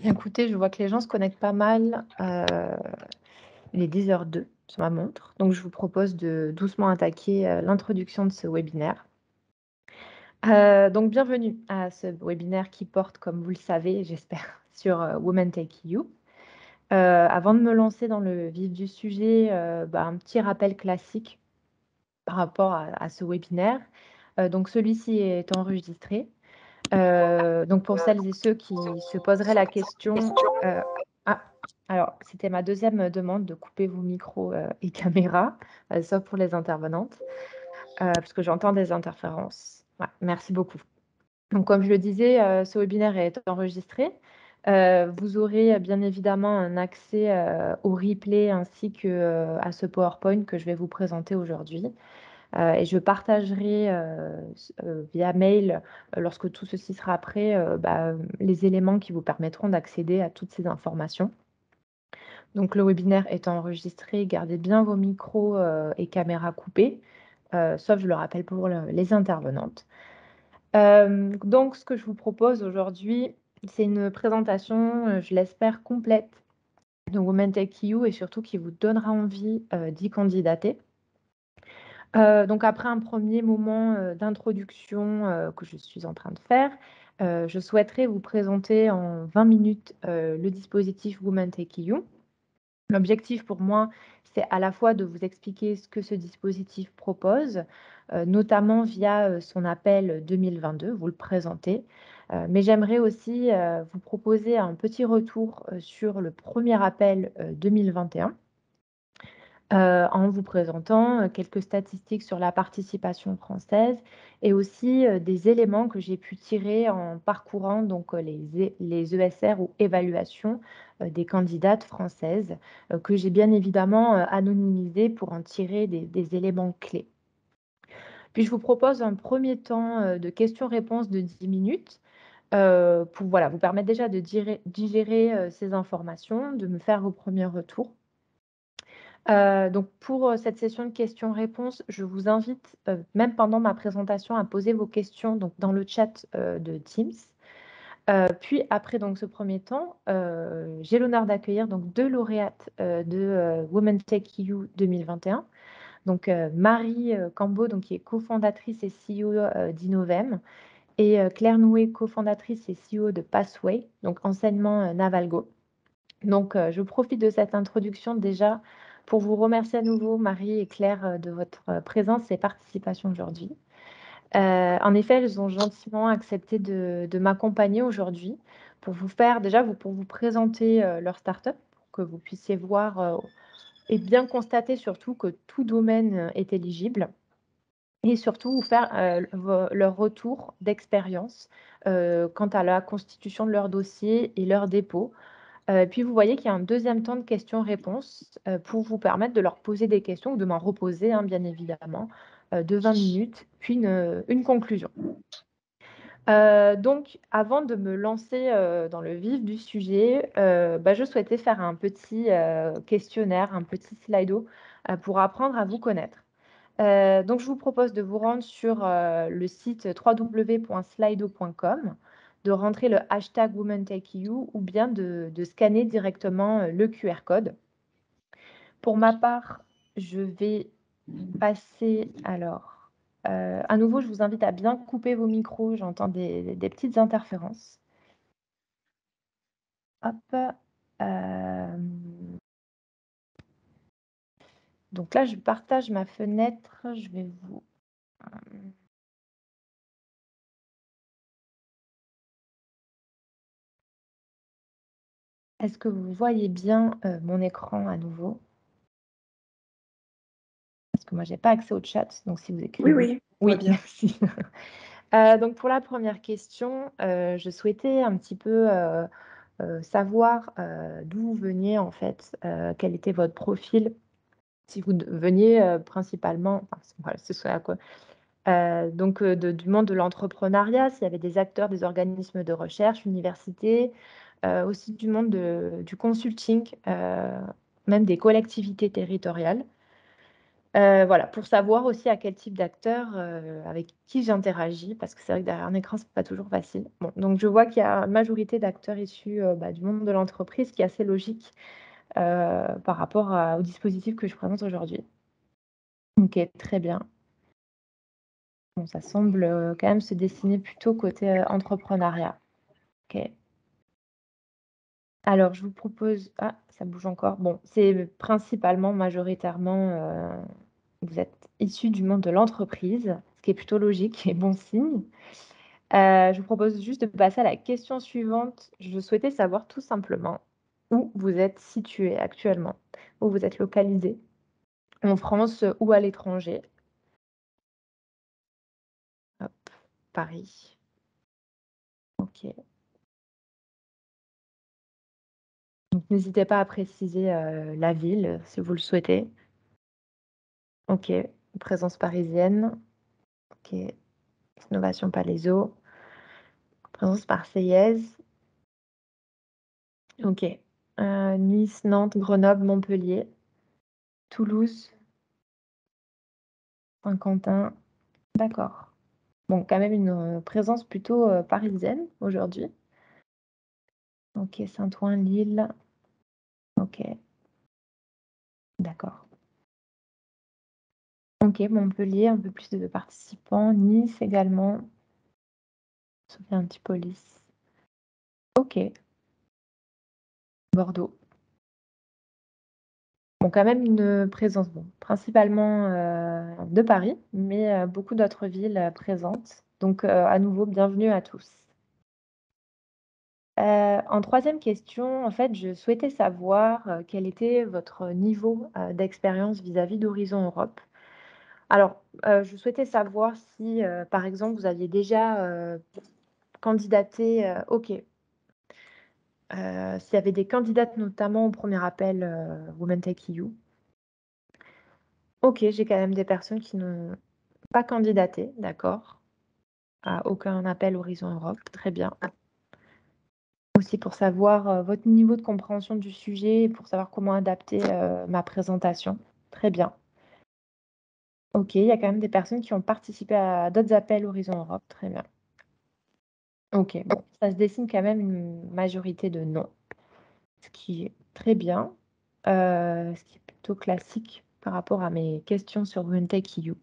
Écoutez, je vois que les gens se connectent pas mal. Il est 10h02 sur ma montre. Donc, je vous propose de doucement attaquer l'introduction de ce webinaire. Donc, bienvenue à ce webinaire qui porte, comme vous le savez, j'espère, sur Women Take You. Avant de me lancer dans le vif du sujet, un petit rappel classique par rapport à ce webinaire. Donc, celui-ci est enregistré. Donc, pour celles et ceux qui se poseraient la question... ah, alors, c'était ma deuxième demande de couper vos micros et caméras, sauf pour les intervenantes, parce que j'entends des interférences. Ouais, merci beaucoup. Donc, comme je le disais, ce webinaire est enregistré. Vous aurez bien évidemment un accès au replay ainsi que à ce PowerPoint que je vais vous présenter aujourd'hui. Et je partagerai via mail, lorsque tout ceci sera prêt, les éléments qui vous permettront d'accéder à toutes ces informations. Donc, le webinaire est enregistré. Gardez bien vos micros et caméras coupés, sauf, je le rappelle, pour les intervenantes. Donc, ce que je vous propose aujourd'hui, c'est une présentation, je l'espère, complète de Women Tech EU et surtout qui vous donnera envie d'y candidater. Donc, après un premier moment d'introduction que je suis en train de faire, je souhaiterais vous présenter en 20 minutes le dispositif Women Tech EU. L'objectif pour moi, c'est à la fois de vous expliquer ce que ce dispositif propose, notamment via son appel 2022, vous le présenter. Mais j'aimerais aussi vous proposer un petit retour sur le premier appel 2021. En vous présentant quelques statistiques sur la participation française et aussi des éléments que j'ai pu tirer en parcourant donc, les ESR ou évaluations des candidates françaises que j'ai bien évidemment anonymisées pour en tirer des éléments clés. Puis je vous propose un premier temps de questions-réponses de 10 minutes pour vous permettre déjà de digérer ces informations, de me faire vos premiers retours. Donc pour cette session de questions-réponses, je vous invite, même pendant ma présentation, à poser vos questions donc, dans le chat de Teams. Puis après donc, ce premier temps, j'ai l'honneur d'accueillir donc 2 lauréates de Women Tech EU 2021. Donc Marie Cambo, donc, qui est cofondatrice et CEO d'Innovem, et Claire Nouet, cofondatrice et CEO de Pathway, donc enseignement Navalgo. Donc, je profite de cette introduction déjà pour vous remercier à nouveau, Marie et Claire, de votre présence et participation aujourd'hui. En effet, elles ont gentiment accepté de m'accompagner aujourd'hui pour vous présenter leur start-up, pour que vous puissiez voir et bien constater surtout que tout domaine est éligible et surtout vous faire leur retour d'expérience quant à la constitution de leur dossier et leur dépôt. Puis vous voyez qu'il y a un deuxième temps de questions-réponses pour vous permettre de leur poser des questions ou de m'en reposer, hein, bien évidemment, de 20 minutes, puis une conclusion. Donc, avant de me lancer dans le vif du sujet, je souhaitais faire un petit questionnaire, un petit slido pour apprendre à vous connaître. Donc, je vous propose de vous rendre sur le site www.slido.com, de rentrer le hashtag WomenTechEU ou bien de scanner directement le QR code. Pour ma part, je vais passer alors. À nouveau, je vous invite à bien couper vos micros. J'entends des petites interférences. Hop. Donc là, je partage ma fenêtre. Je vais vous... Est-ce que vous voyez bien mon écran à nouveau? Parce que moi, je n'ai pas accès au chat. Donc, si vous écrivez... Oui, Oui, bien. merci. Donc, pour la première question, je souhaitais un petit peu savoir d'où vous veniez, en fait, quel était votre profil. Si vous veniez principalement, ce serait à quoi donc du monde de l'entrepreneuriat, s'il y avait des acteurs, des organismes de recherche, universités, aussi du monde du consulting, même des collectivités territoriales. Voilà, pour savoir aussi à quel type d'acteur, avec qui j'interagis, parce que c'est vrai que derrière un écran, c'est pas toujours facile. Bon, donc je vois qu'il y a une majorité d'acteurs issus, du monde de l'entreprise, ce qui est assez logique, par rapport au dispositif que je présente aujourd'hui. OK, très bien. Bon, ça semble, quand même se dessiner plutôt côté, entrepreneuriat. OK. Alors je vous propose ça bouge encore. Bon, c'est principalement, majoritairement, vous êtes issus du monde de l'entreprise, ce qui est plutôt logique et bon signe. Je vous propose juste de passer à la question suivante. Je souhaitais savoir tout simplement où vous êtes situé actuellement, où vous êtes localisé, en France ou à l'étranger? Hop, Paris. OK. Donc n'hésitez pas à préciser, la ville, si vous le souhaitez. OK. Présence parisienne. OK. Innovation Palaiso. Présence marseillaise. OK. Nice, Nantes, Grenoble, Montpellier, Toulouse, Saint-Quentin. D'accord. Bon, quand même une, présence plutôt, parisienne aujourd'hui. OK, Saint-Ouen, Lille. OK, d'accord. OK, Montpellier, un peu plus de participants. Nice également. Sophia Antipolis. OK, Bordeaux. Bon, quand même une présence, bon, principalement, de Paris, mais, beaucoup d'autres villes, présentes. Donc, à nouveau, bienvenue à tous. En troisième question, en fait, je souhaitais savoir, quel était votre niveau, d'expérience vis-à-vis d'Horizon Europe. Alors, je souhaitais savoir si, par exemple, vous aviez déjà, candidaté, OK, s'il y avait des candidates notamment au premier appel, Women Tech EU. OK, j'ai quand même des personnes qui n'ont pas candidaté, d'accord, à aucun appel Horizon Europe, très bien. Aussi pour savoir, votre niveau de compréhension du sujet et pour savoir comment adapter, ma présentation. Très bien. OK, il y a quand même des personnes qui ont participé à d'autres appels Horizon Europe, très bien. OK, bon, ça se dessine quand même une majorité de non, ce qui est très bien, ce qui est plutôt classique par rapport à mes questions sur Womentech EU.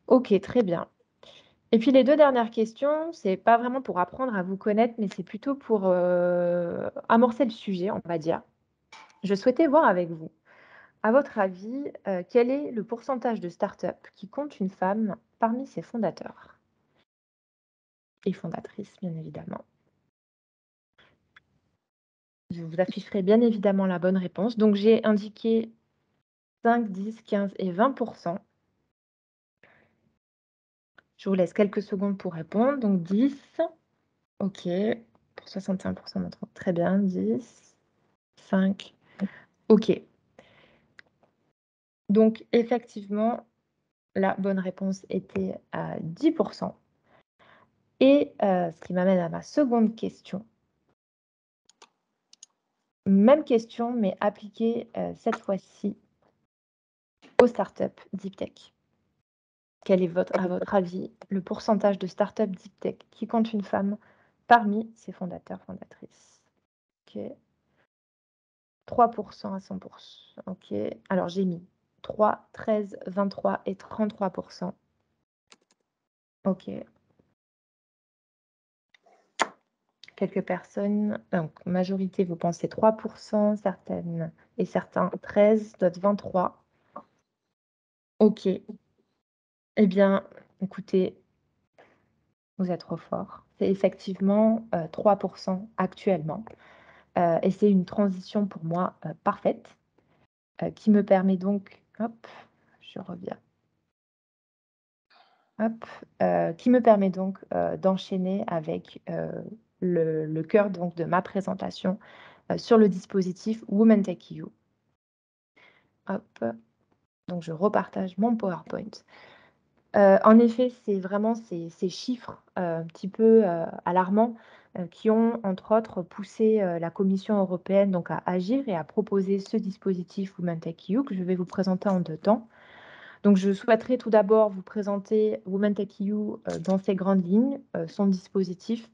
OK, très bien. Et puis les 2 dernières questions, c'est pas vraiment pour apprendre à vous connaître, mais c'est plutôt pour, amorcer le sujet, on va dire. Je souhaitais voir avec vous, à votre avis, quel est le pourcentage de start-up qui compte une femme parmi ses fondateurs et fondatrices, bien évidemment? Je vous afficherai bien évidemment la bonne réponse. Donc j'ai indiqué 5, 10, 15 et 20. Je vous laisse quelques secondes pour répondre. Donc 10, OK, pour 61% d'entre eux. Très bien, 10, 5, OK. Donc effectivement, la bonne réponse était à 10. Et ce qui m'amène à ma seconde question. Même question, mais appliquée, cette fois-ci aux startups deep tech. Quel est à votre avis, le pourcentage de startups deep tech qui compte une femme parmi ses fondateurs, fondatrices? OK. 3 à 100. OK. Alors j'ai mis 3, 13, 23 et 33. OK. Quelques personnes, donc majorité, vous pensez 3, certaines et certains 13, d'autres 23. OK. Eh bien, écoutez, vous êtes trop fort. C'est effectivement, 3 actuellement, et c'est une transition pour moi, parfaite, qui me permet donc hop, je reviens. Hop, qui me permet donc, d'enchaîner avec, le cœur donc de ma présentation, sur le dispositif Women Tech EU. Hop, donc je repartage mon PowerPoint. En effet, c'est vraiment ces chiffres, un petit peu, alarmants, qui ont entre autres poussé, la Commission européenne donc à agir et à proposer ce dispositif Women Tech EU que je vais vous présenter en 2 temps. Donc, je souhaiterais tout d'abord vous présenter WomenTech.eu dans ses grandes lignes, son dispositif,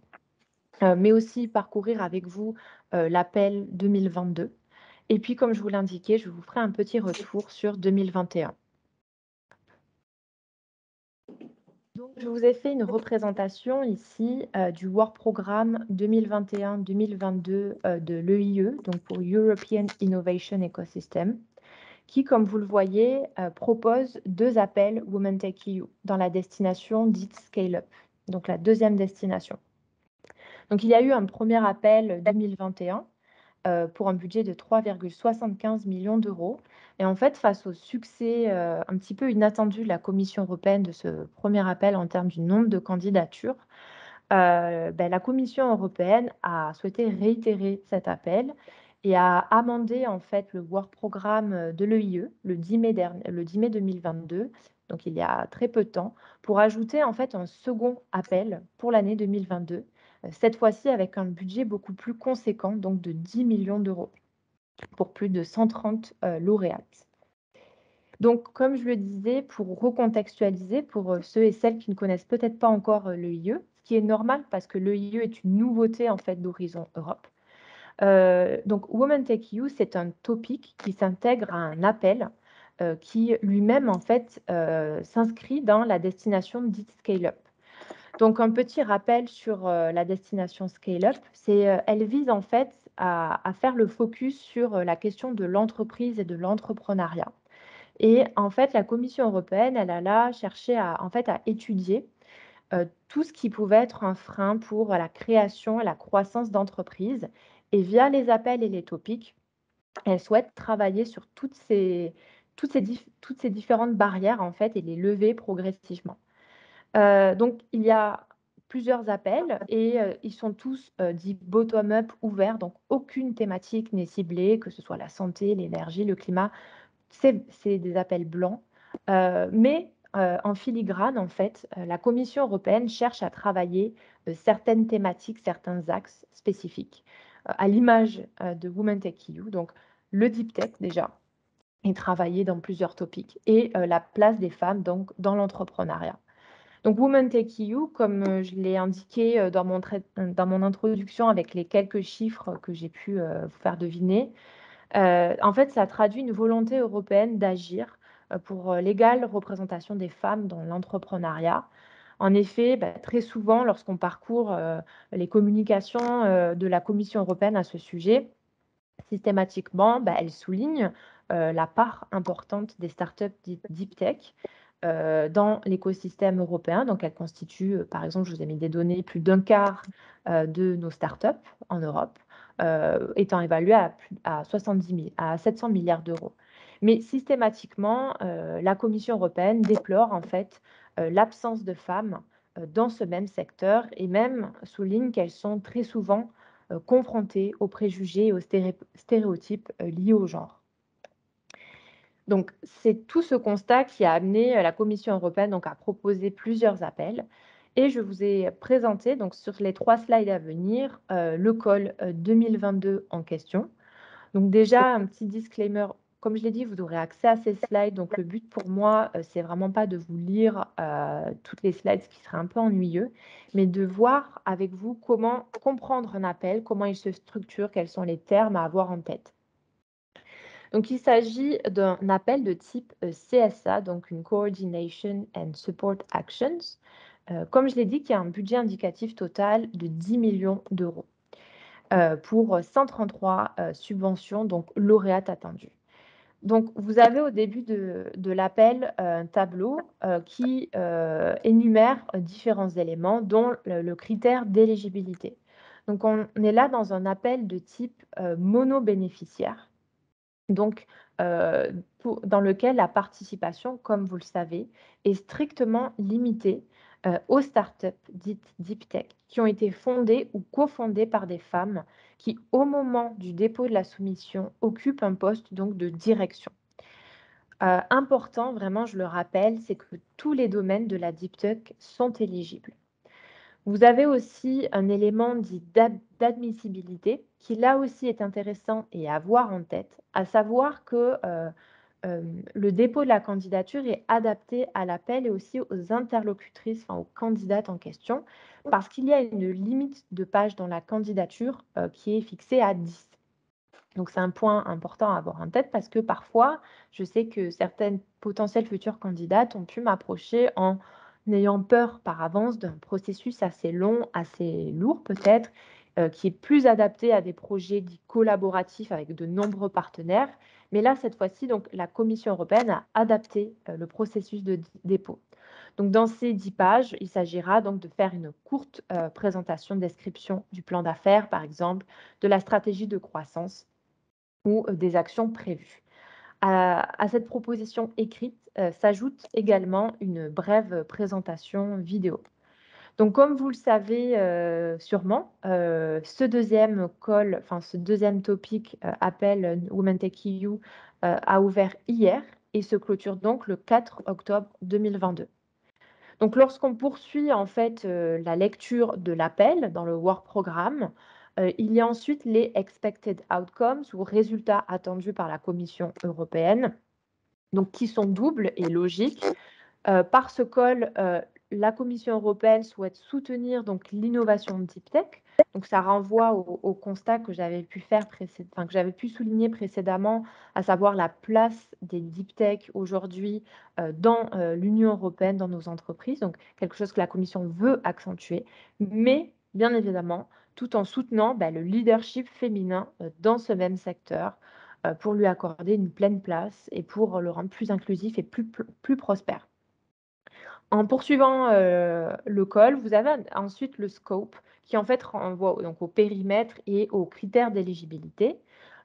mais aussi parcourir avec vous l'appel 2022. Et puis, comme je vous l'indiquais, je vous ferai un petit retour sur 2021. Donc, je vous ai fait une représentation ici du Work Programme 2021-2022 de l'EIE, donc pour European Innovation Ecosystem, qui, comme vous le voyez, propose 2 appels WomenTech.eu dans la destination dite Scale-up, donc la deuxième destination. Donc, il y a eu un premier appel 2021 pour un budget de 3,75 millions d'euros. Et en fait, face au succès un petit peu inattendu de la Commission européenne de ce premier appel en termes du nombre de candidatures, la Commission européenne a souhaité réitérer cet appel et a amendé en fait le Work Programme de l'EIE le 10 mai 2022, donc il y a très peu de temps, pour ajouter en fait un second appel pour l'année 2022, cette fois-ci avec un budget beaucoup plus conséquent, donc de 10 millions d'euros pour plus de 130 lauréates. Donc, comme je le disais, pour recontextualiser, pour ceux et celles qui ne connaissent peut-être pas encore l'EIE, ce qui est normal parce que l'EIE est une nouveauté en fait d'Horizon Europe. Donc, WomenTech.eu, c'est un topic qui s'intègre à un appel qui lui-même en fait s'inscrit dans la destination dite Scale-up. Donc, un petit rappel sur la destination Scale-up, elle vise en fait à faire le focus sur la question de l'entreprise et de l'entrepreneuriat. Et en fait, la Commission européenne, elle a là cherché à étudier tout ce qui pouvait être un frein pour la création et la croissance d'entreprises. Et via les appels et les topics, elle souhaite travailler sur toutes ces différentes barrières en fait et les lever progressivement. Donc, il y a plusieurs appels et ils sont tous dits bottom-up ouverts. Donc, aucune thématique n'est ciblée, que ce soit la santé, l'énergie, le climat. C'est des appels blancs. Mais en filigrane, en fait, la Commission européenne cherche à travailler certaines thématiques, certains axes spécifiques, à l'image de WomenTech.eu. Donc, le deep tech, déjà, est travaillé dans plusieurs topics, et la place des femmes donc, dans l'entrepreneuriat. Donc, WomenTech.eu, comme je l'ai indiqué dans mon introduction avec les quelques chiffres que j'ai pu vous faire deviner, en fait, ça traduit une volonté européenne d'agir pour l'égale représentation des femmes dans l'entrepreneuriat. En effet, très souvent, lorsqu'on parcourt les communications de la Commission européenne à ce sujet, systématiquement, elle souligne la part importante des startups dites deep tech dans l'écosystème européen. Donc, elles constituent, par exemple, je vous ai mis des données, plus d'un quart de nos startups en Europe, étant évaluées à 700 milliards d'euros. Mais systématiquement, la Commission européenne déplore en fait l'absence de femmes dans ce même secteur, et même souligne qu'elles sont très souvent confrontées aux préjugés et aux stéréotypes liés au genre. Donc, c'est tout ce constat qui a amené la Commission européenne donc, à proposer plusieurs appels. Et je vous ai présenté donc, sur les 3 slides à venir le call 2022 en question. Donc déjà, un petit disclaimer. Comme je l'ai dit, vous aurez accès à ces slides. Donc, le but pour moi, c'est vraiment pas de vous lire toutes les slides, ce qui serait un peu ennuyeux, mais de voir avec vous comment comprendre un appel, comment il se structure, quels sont les termes à avoir en tête. Donc, il s'agit d'un appel de type CSA, donc une Coordination and Support Actions. Comme je l'ai dit, qui a un budget indicatif total de 10 millions d'euros pour 133 subventions, donc lauréates attendues. Donc, vous avez au début de l'appel un tableau qui énumère différents éléments, dont le critère d'éligibilité. Donc, on est là dans un appel de type monobénéficiaire. Donc, dans lequel la participation, comme vous le savez, est strictement limitée aux startups dites deep tech qui ont été fondées ou cofondées par des femmes qui, au moment du dépôt de la soumission, occupent un poste donc de direction. Important, vraiment, je le rappelle, c'est que tous les domaines de la deep tech sont éligibles. Vous avez aussi un élément dit d'admissibilité qui là aussi est intéressant et à avoir en tête, à savoir que le dépôt de la candidature est adapté à l'appel et aussi aux interlocutrices, enfin aux candidates en question, parce qu'il y a une limite de pages dans la candidature qui est fixée à 10. Donc c'est un point important à avoir en tête parce que parfois, je sais que certaines potentielles futures candidates ont pu m'approcher en ayant peur par avance d'un processus assez long, assez lourd peut-être, qui est plus adapté à des projets dits collaboratifs avec de nombreux partenaires. Mais là, cette fois-ci, donc, la Commission européenne a adapté le processus de dépôt. Donc, dans ces 10 pages, il s'agira donc de faire une courte présentation, description du plan d'affaires, par exemple, de la stratégie de croissance ou des actions prévues. À cette proposition écrite s'ajoute également une brève présentation vidéo. Donc, comme vous le savez sûrement, ce deuxième call, enfin ce deuxième topic appel Women Tech EU a ouvert hier et se clôture donc le 4 octobre 2022. Donc, lorsqu'on poursuit en fait la lecture de l'appel dans le Work Programme, il y a ensuite les Expected Outcomes ou résultats attendus par la Commission européenne, donc qui sont doubles et logiques. Par ce call, la Commission européenne souhaite soutenir donc l'innovation deep tech. Donc ça renvoie au constat que j'avais pu faire que j'avais pu souligner précédemment, à savoir la place des deep tech aujourd'hui dans l'Union européenne, dans nos entreprises. Donc quelque chose que la Commission veut accentuer, mais bien évidemment, tout en soutenant le leadership féminin dans ce même secteur pour lui accorder une pleine place et pour le rendre plus inclusif et plus prospère. En poursuivant le call, vous avez ensuite le scope qui en fait renvoie donc au périmètre et aux critères d'éligibilité.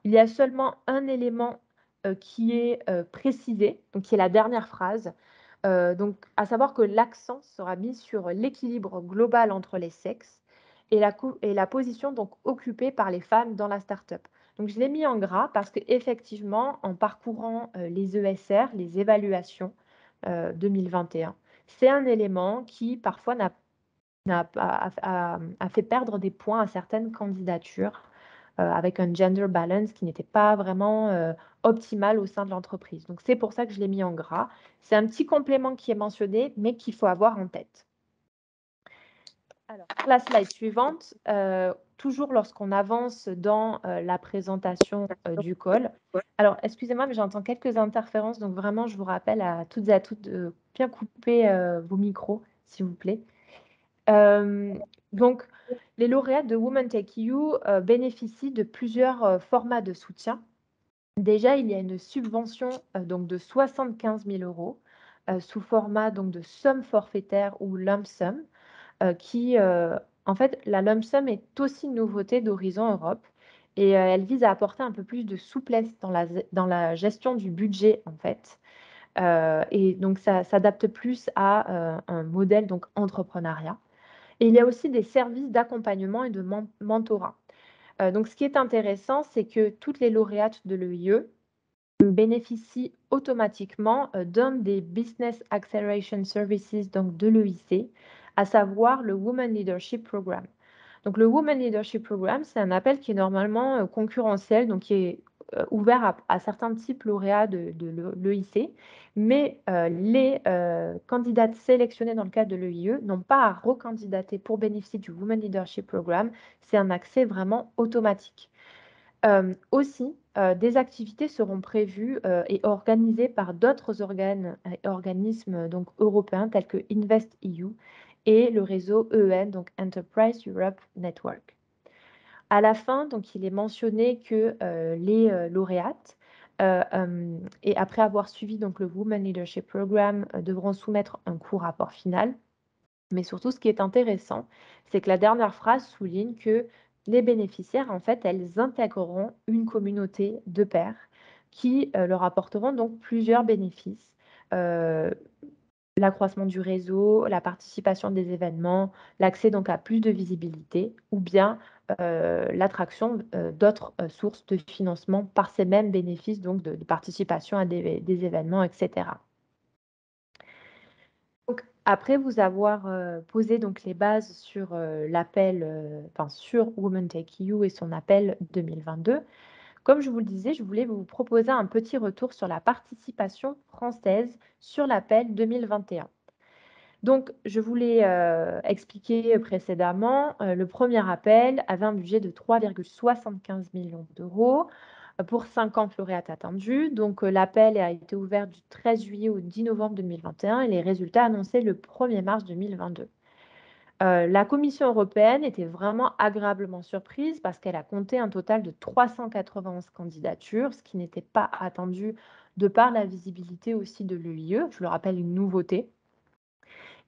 Il y a seulement un élément qui est précisé, donc qui est la dernière phrase, donc à savoir que l'accent sera mis sur l'équilibre global entre les sexes et la position donc occupée par les femmes dans la start-up. Donc je l'ai mis en gras parce qu'effectivement, en parcourant les ESR, les évaluations 2021, c'est un élément qui parfois a fait perdre des points à certaines candidatures avec un gender balance qui n'était pas vraiment optimal au sein de l'entreprise. Donc c'est pour ça que je l'ai mis en gras. C'est un petit complément qui est mentionné, mais qu'il faut avoir en tête. Alors, la slide suivante, toujours lorsqu'on avance dans la présentation du call. Alors, excusez-moi, mais j'entends quelques interférences, donc vraiment, je vous rappelle à toutes et à toutes de bien couper vos micros, s'il vous plaît. Donc, les lauréats de Women Tech EU bénéficient de plusieurs formats de soutien. Déjà, il y a une subvention donc de 75 000 euros sous format donc, de somme forfaitaire ou lump sum qui, en fait, la lump sum est aussi une nouveauté d'Horizon Europe et elle vise à apporter un peu plus de souplesse dans la gestion du budget, en fait. Et donc, ça s'adapte plus à un modèle donc entrepreneuriat. Et il y a aussi des services d'accompagnement et de mentorat. Donc, ce qui est intéressant, c'est que toutes les lauréates de l'EIE bénéficient automatiquement d'un des Business Acceleration Services donc de l'EIC, à savoir le Women Leadership Programme. Donc le Women Leadership Programme, c'est un appel qui est normalement concurrentiel, donc qui est ouvert à certains types lauréats de l'EIC, mais les candidates sélectionnées dans le cadre de l'EIE n'ont pas à recandidater pour bénéficier du Women Leadership Programme. C'est un accès vraiment automatique. Aussi, des activités seront prévues et organisées par d'autres organes et organismes donc, européens tels que InvestEU et le réseau EEN, donc Enterprise Europe Network. À la fin, donc, il est mentionné que les lauréates, et après avoir suivi donc, le Women Leadership Programme, devront soumettre un court rapport final. Mais surtout, ce qui est intéressant, c'est que la dernière phrase souligne que les bénéficiaires, en fait, elles intégreront une communauté de pairs qui leur apporteront donc plusieurs bénéfices. L'accroissement du réseau, la participation des événements, l'accès donc à plus de visibilité ou bien l'attraction d'autres sources de financement par ces mêmes bénéfices donc de participation à des événements, etc. Donc, après vous avoir posé donc les bases sur l'appel, enfin sur Women Tech EU et son appel 2022, Comme je vous le disais, je voulais vous proposer un petit retour sur la participation française sur l'appel 2021. Donc, je voulais expliquer précédemment, le premier appel avait un budget de 3,75 millions d'euros pour 50 lauréates attendues. Donc, l'appel a été ouvert du 13 juillet au 10 novembre 2021 et les résultats annoncés le 1er mars 2022. La Commission européenne était vraiment agréablement surprise parce qu'elle a compté un total de 391 candidatures, ce qui n'était pas attendu de par la visibilité aussi de l'UIE. Je le rappelle, une nouveauté.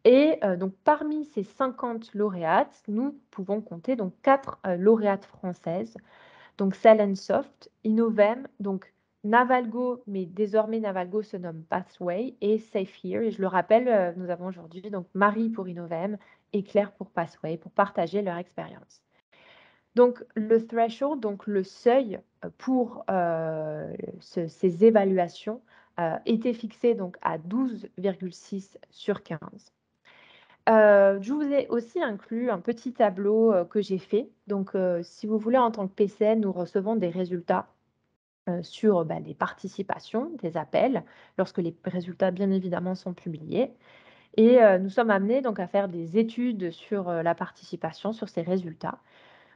Et donc parmi ces 50 lauréates, nous pouvons compter donc 4 lauréates françaises, donc Cell&Soft, Innovem, donc Navalgo, mais désormais Navalgo se nomme Pathway et Safe Here. Et je le rappelle, nous avons aujourd'hui donc Marie pour Innovem et Claire pour Pathway pour partager leur expérience. Donc le threshold, donc le seuil pour ces évaluations était fixé donc à 12,6 sur 15. Je vous ai aussi inclus un petit tableau que j'ai fait. Donc, si vous voulez, en tant que PCN, nous recevons des résultats sur les participations, des appels, lorsque les résultats, bien évidemment, sont publiés. Et nous sommes amenés donc à faire des études sur la participation, sur ces résultats.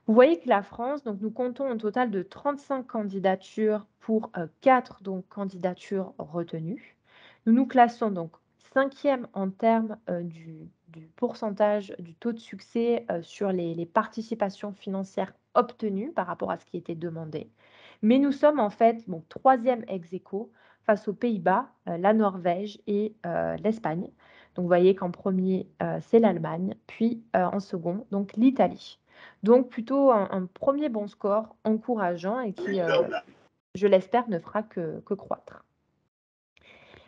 Vous voyez que la France, donc nous comptons un total de 35 candidatures pour 4 donc, candidatures retenues. Nous nous classons donc 5e en termes du pourcentage du taux de succès sur les participations financières obtenues par rapport à ce qui était demandé. Mais nous sommes en fait 3e ex aequo face aux Pays-Bas, la Norvège et l'Espagne. Donc vous voyez qu'en premier, c'est l'Allemagne, puis en second, donc l'Italie. Donc plutôt un premier bon score encourageant et qui, je l'espère, ne fera que croître.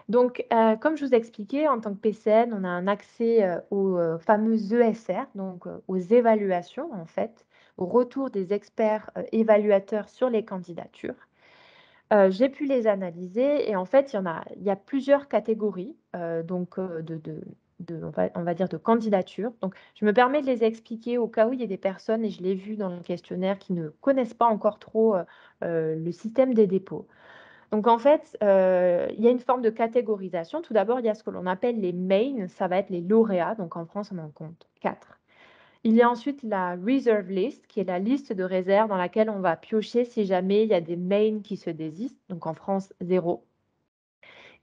Donc, comme je vous expliquais, en tant que PCN, on a un accès, aux, fameux ESR, donc, aux évaluations en fait, au retour des experts, évaluateurs sur les candidatures. J'ai pu les analyser et en fait, il y a plusieurs catégories, donc, on va dire de candidatures. Donc je me permets de les expliquer au cas où il y a des personnes et je l'ai vu dans le questionnaire qui ne connaissent pas encore trop, le système des dépôts. Donc en fait, il y a une forme de catégorisation. Tout d'abord, il y a ce que l'on appelle les mains, ça va être les lauréats, donc en France, on en compte 4. Il y a ensuite la reserve list, qui est la liste de réserve dans laquelle on va piocher si jamais il y a des mains qui se désistent, donc en France 0.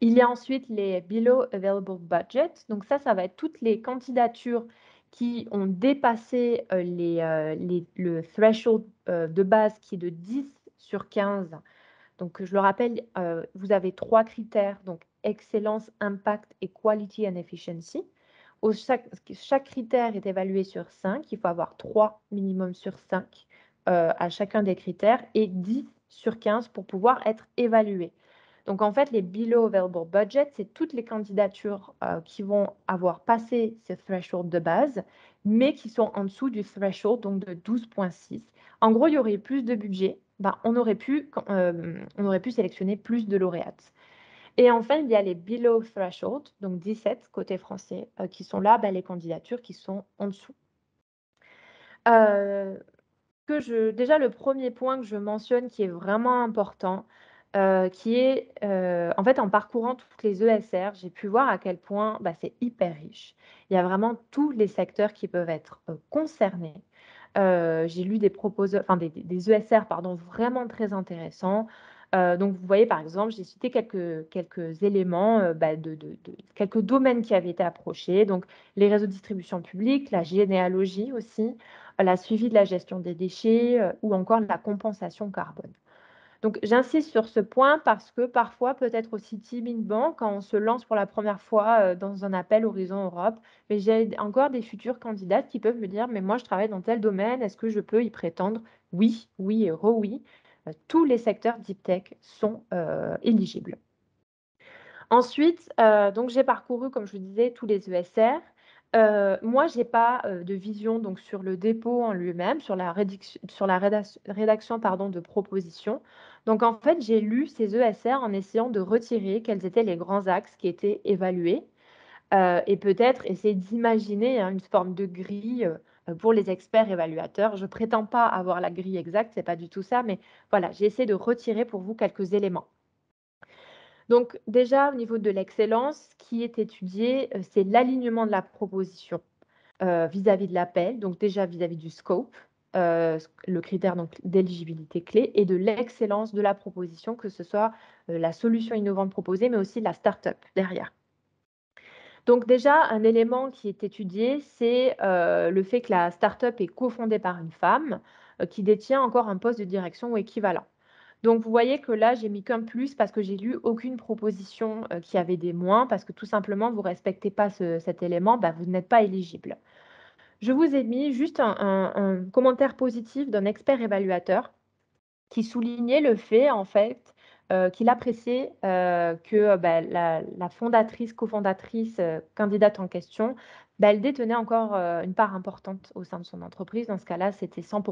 Il y a ensuite les below available budget, donc ça va être toutes les candidatures qui ont dépassé le threshold de base qui est de 10 sur 15. Donc je le rappelle, vous avez 3 critères, donc excellence, impact et quality and efficiency. Chaque critère est évalué sur 5. Il faut avoir 3 minimum sur 5 à chacun des critères et 10 sur 15 pour pouvoir être évalué. Donc en fait, les below available budget, c'est toutes les candidatures qui vont avoir passé ce threshold de base, mais qui sont en dessous du threshold, donc de 12,6. En gros, il y aurait plus de budget, on aurait pu sélectionner plus de lauréates. Et enfin, il y a les below threshold, donc 17 côté français, qui sont là, les candidatures qui sont en dessous. Déjà, le premier point que je mentionne qui est vraiment important, qui est, en fait, en parcourant toutes les ESR, j'ai pu voir à quel point c'est hyper riche. Il y a vraiment tous les secteurs qui peuvent être concernés. J'ai lu des ESR, pardon, vraiment très intéressants. Donc vous voyez, par exemple, j'ai cité quelques éléments, de quelques domaines qui avaient été approchés. Donc les réseaux de distribution publique, la généalogie aussi, la suivi de la gestion des déchets, ou encore la compensation carbone. Donc j'insiste sur ce point parce que parfois, peut-être aussi timidement, quand on se lance pour la première fois, dans un appel Horizon Europe, mais j'ai encore des futures candidates qui peuvent me dire: «Mais moi, je travaille dans tel domaine, est-ce que je peux y prétendre?» Oui, oui et re-oui, tous les secteurs deep tech sont, éligibles. Ensuite, donc j'ai parcouru, comme je vous disais, tous les ESR. Moi, j'ai pas, de vision donc sur le dépôt en lui-même, sur la rédaction, pardon, de propositions. Donc en fait, j'ai lu ces ESR en essayant de retirer quels étaient les grands axes qui étaient évalués, et peut-être essayer d'imaginer, une forme de grille, pour les experts évaluateurs. Je prétends pas avoir la grille exacte, c'est pas du tout ça, mais voilà, j'ai essayé de retirer pour vous quelques éléments. Donc déjà, au niveau de l'excellence, ce qui est étudié, c'est l'alignement de la proposition, vis-à-vis de l'appel, donc déjà vis-à-vis du scope, le critère donc d'éligibilité clé et de l'excellence de la proposition, que ce soit, la solution innovante proposée, mais aussi la start-up derrière. Donc déjà, un élément qui est étudié, c'est, le fait que la start-up est cofondée par une femme, qui détient encore un poste de direction ou équivalent. Donc vous voyez que là, j'ai mis qu'un plus parce que j'ai lu aucune proposition, qui avait des moins, parce que tout simplement vous ne respectez pas cet élément, bah, vous n'êtes pas éligible. Je vous ai mis juste un commentaire positif d'un expert évaluateur qui soulignait le fait, en fait, qu'il appréciait, que, bah, la fondatrice, cofondatrice, candidate en question, bah, elle détenait encore, une part importante au sein de son entreprise. Dans ce cas-là, c'était 100.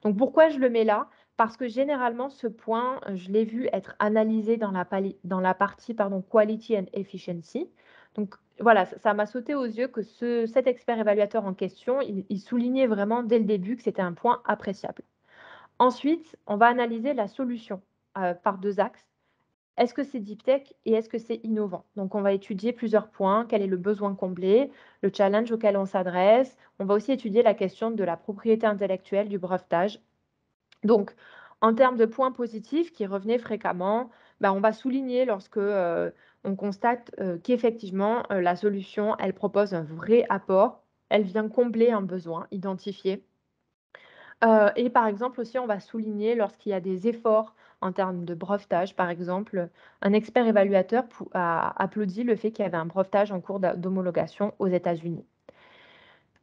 Donc pourquoi je le mets là? Parce que généralement, ce point, je l'ai vu être analysé dans la partie, pardon, quality and efficiency. Donc voilà, ça m'a sauté aux yeux que cet expert évaluateur en question, il soulignait vraiment dès le début que c'était un point appréciable. Ensuite, on va analyser la solution, par 2 axes. Est-ce que c'est deep tech et est-ce que c'est innovant? Donc on va étudier plusieurs points. Quel est le besoin comblé? Le challenge auquel on s'adresse? On va aussi étudier la question de la propriété intellectuelle, du brevetage. Donc en termes de points positifs qui revenaient fréquemment, bah, on va souligner lorsque, on constate, qu'effectivement, la solution, elle propose un vrai apport. Elle vient combler un besoin identifié. Et par exemple aussi, on va souligner lorsqu'il y a des efforts en termes de brevetage, par exemple, un expert évaluateur a applaudi le fait qu'il y avait un brevetage en cours d'homologation aux États-Unis.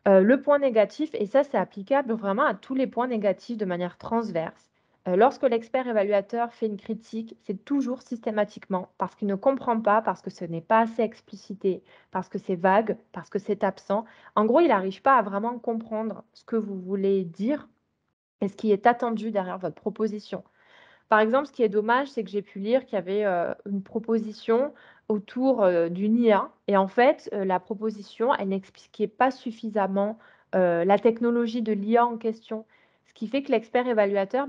Le point négatif, et ça c'est applicable vraiment à tous les points négatifs de manière transverse, lorsque l'expert évaluateur fait une critique, c'est toujours systématiquement parce qu'il ne comprend pas, parce que ce n'est pas assez explicité, parce que c'est vague, parce que c'est absent. En gros, il n'arrive pas à vraiment comprendre ce que vous voulez dire et ce qui est attendu derrière votre proposition. Par exemple, ce qui est dommage, c'est que j'ai pu lire qu'il y avait, une proposition autour, d'une IA et en fait, la proposition, elle n'expliquait pas suffisamment, la technologie de l'IA en question. Ce qui fait que l'expert évaluateur,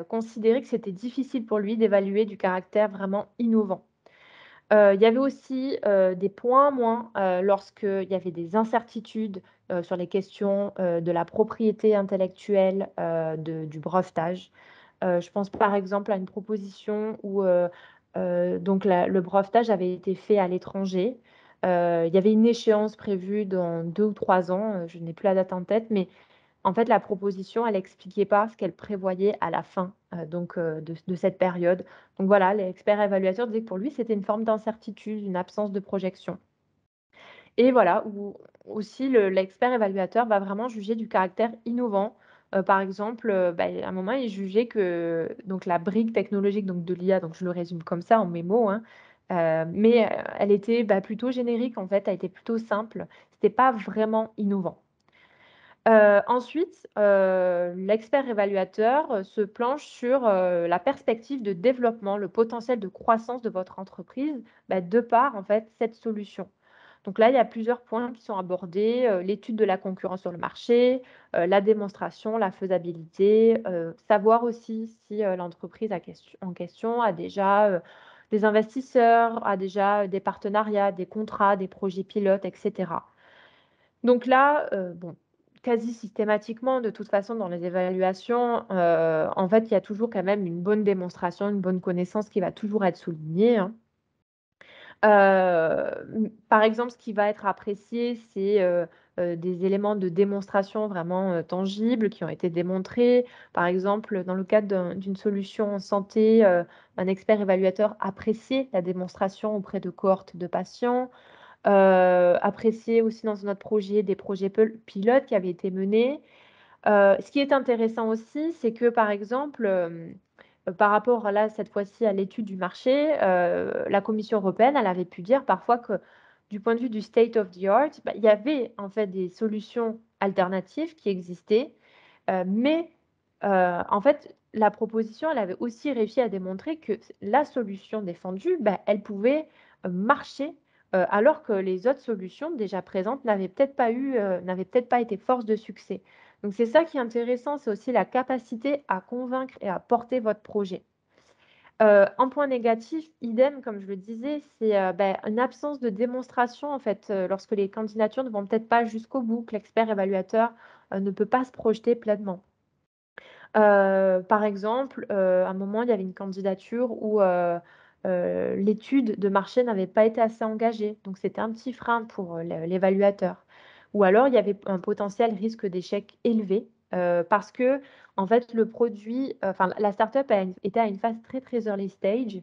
considérait que c'était difficile pour lui d'évaluer du caractère vraiment innovant. Il y avait aussi, des points moins, lorsqu'il y avait des incertitudes, sur les questions, de la propriété intellectuelle, du brevetage. Je pense par exemple à une proposition où, donc le brevetage avait été fait à l'étranger. Il y avait une échéance prévue dans 2 ou 3 ans, je n'ai plus la date en tête, mais en fait, la proposition, elle expliquait pas ce qu'elle prévoyait à la fin, donc de cette période. Donc voilà, l'expert évaluateur disait que pour lui, c'était une forme d'incertitude, une absence de projection. Et voilà, où aussi l'expert évaluateur va vraiment juger du caractère innovant. Par exemple, à un moment, il jugeait que donc la brique technologique donc de l'IA, donc je le résume comme ça en mes mots, hein, mais elle était, plutôt générique en fait, elle était plutôt simple. C'était pas vraiment innovant. Ensuite, l'expert évaluateur, se planche sur, la perspective de développement, le potentiel de croissance de votre entreprise, de par, en fait, cette solution. Donc là, il y a plusieurs points qui sont abordés, l'étude de la concurrence sur le marché, la démonstration, la faisabilité, savoir aussi si, l'entreprise en question a déjà, des investisseurs, a déjà, des partenariats, des contrats, des projets pilotes et cetera. Donc là, bon, quasi systématiquement, de toute façon, dans les évaluations, en fait, il y a toujours quand même une bonne démonstration, une bonne connaissance qui va toujours être soulignée, hein. Par exemple, ce qui va être apprécié, c'est, des éléments de démonstration vraiment, tangibles qui ont été démontrés. Par exemple, dans le cadre d'une solution en santé, un expert évaluateur appréciait la démonstration auprès de cohortes de patients. Apprécier aussi dans notre projet des projets pilotes qui avaient été menés. Ce qui est intéressant aussi, c'est que par exemple, par rapport là, cette fois-ci à l'étude du marché, la Commission européenne, elle avait pu dire parfois que du point de vue du state of the art, il y avait en fait des solutions alternatives qui existaient, mais en fait, la proposition, elle avait aussi réussi à démontrer que la solution défendue, elle pouvait, marcher alors que les autres solutions déjà présentes n'avaient peut-être pas été force de succès. Donc c'est ça qui est intéressant, c'est aussi la capacité à convaincre et à porter votre projet. En point négatif, idem, comme je le disais, c'est, une absence de démonstration, en fait, lorsque les candidatures ne vont peut-être pas jusqu'au bout, que l'expert évaluateur, ne peut pas se projeter pleinement. Par exemple, à un moment, il y avait une candidature où, l'étude de marché n'avait pas été assez engagée, donc c'était un petit frein pour, l'évaluateur. Ou alors il y avait un potentiel risque d'échec élevé, parce que en fait le produit, enfin la start-up était à une phase très, très early stage.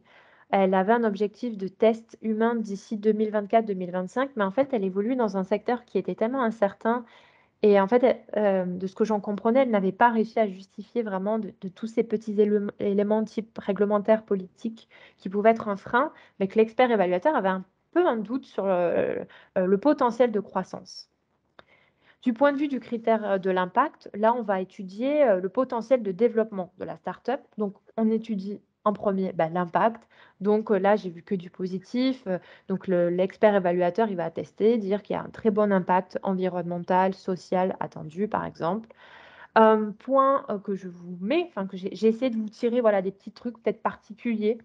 Elle avait un objectif de test humain d'ici 2024-2025, mais en fait elle évolue dans un secteur qui était tellement incertain et en fait, de ce que j'en comprenais, elle n'avait pas réussi à justifier vraiment de tous ces petits éléments type réglementaires, politiques, qui pouvaient être un frein, mais que l'expert évaluateur avait un peu un doute sur le potentiel de croissance. Du point de vue du critère, de l'impact, là, on va étudier, le potentiel de développement de la start-up. Donc on étudie en premier l'impact. Donc là, j'ai vu que du positif, donc l'expert évaluateur, il va attester, dire qu'il y a un très bon impact environnemental, social attendu, par exemple. Point, que je vous mets, enfin que j'ai essayé de vous tirer, voilà, des petits trucs peut-être particuliers.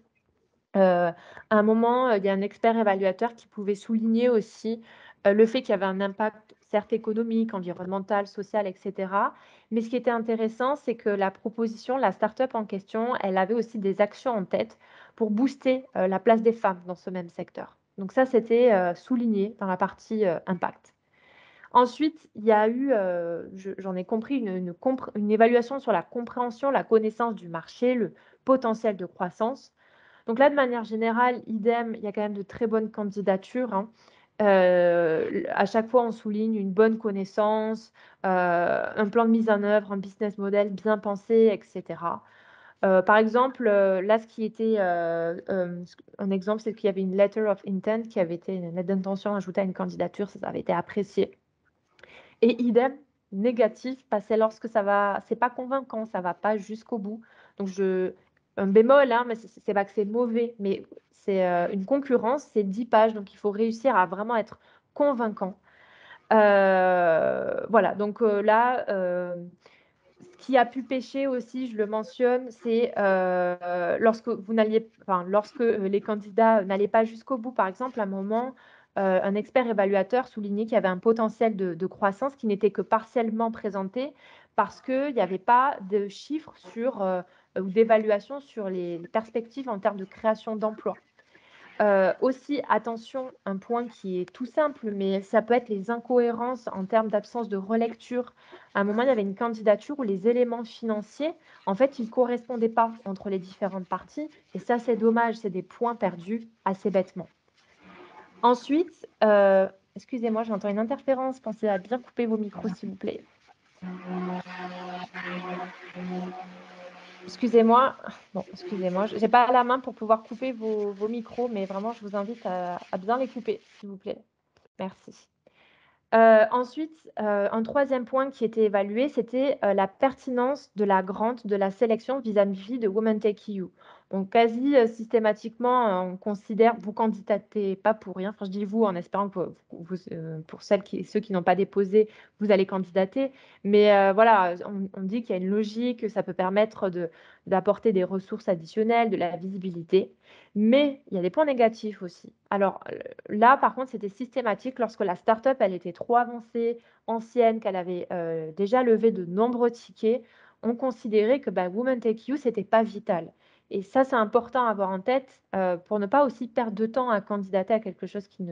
À un moment, il y a un expert évaluateur qui pouvait souligner aussi, le fait qu'il y avait un impact certes économique, environnemental, social et cetera. Mais ce qui était intéressant, c'est que la proposition, la start-up en question, elle avait aussi des actions en tête pour booster, la place des femmes dans ce même secteur. Donc ça, c'était, souligné dans la partie, impact. Ensuite, il y a eu, j'en ai compris une évaluation sur la compréhension, la connaissance du marché, le potentiel de croissance. Donc là, de manière générale, idem, il y a quand même de très bonnes candidatures, hein. À chaque fois, on souligne une bonne connaissance, un plan de mise en œuvre, un business model bien pensé et cetera. Par exemple, là, ce qui était, un exemple, c'est qu'il y avait une letter of intent qui avait été une lettre d'intention ajoutée à une candidature, ça avait été apprécié. Et idem, négatif, bah, c'est lorsque c'est pas convaincant, ça va pas jusqu'au bout. Donc un bémol, hein, mais c'est pas que c'est mauvais, mais c'est, une concurrence, c'est 10 pages, donc il faut réussir à vraiment être convaincant. Voilà, donc là, ce qui a pu pêcher aussi, je le mentionne, c'est, lorsque, les candidats n'allaient pas jusqu'au bout. Par exemple, à un moment, un expert évaluateur soulignait qu'il y avait un potentiel de croissance qui n'était que partiellement présenté parce qu'il n'y avait pas de chiffres sur, ou d'évaluation sur les perspectives en termes de création d'emplois. Aussi, attention, un point qui est tout simple, mais ça peut être les incohérences en termes d'absence de relecture. À un moment, il y avait une candidature où les éléments financiers, en fait, ils ne correspondaient pas entre les différentes parties et ça, c'est dommage, c'est des points perdus assez bêtement. Ensuite, excusez-moi, j'entends une interférence, pensez à bien couper vos micros, s'il vous plaît. Excusez-moi, bon, excusez-moi, j'ai pas la main pour pouvoir couper vos micros, mais vraiment, je vous invite à bien les couper, s'il vous plaît. Merci. Ensuite, un troisième point qui était évalué, c'était, la pertinence de la grante de la sélection vis-à-vis de Women Tech EU. Donc quasi, systématiquement, on considère vous candidatez pas pour rien. Enfin, je dis «vous» en espérant que pour ceux qui n'ont pas déposé, vous allez candidater. Mais, voilà, on dit qu'il y a une logique, que ça peut permettre d'apporter des ressources additionnelles, de la visibilité. Mais il y a des points négatifs aussi. Alors, là, par contre, c'était systématique lorsque la start-up, elle était trop avancée, ancienne, qu'elle avait, déjà levé de nombreux tickets. On considérait que, Women Tech You, c'était pas vital et ça, c'est important à avoir en tête, pour ne pas aussi perdre de temps à candidater à quelque chose qui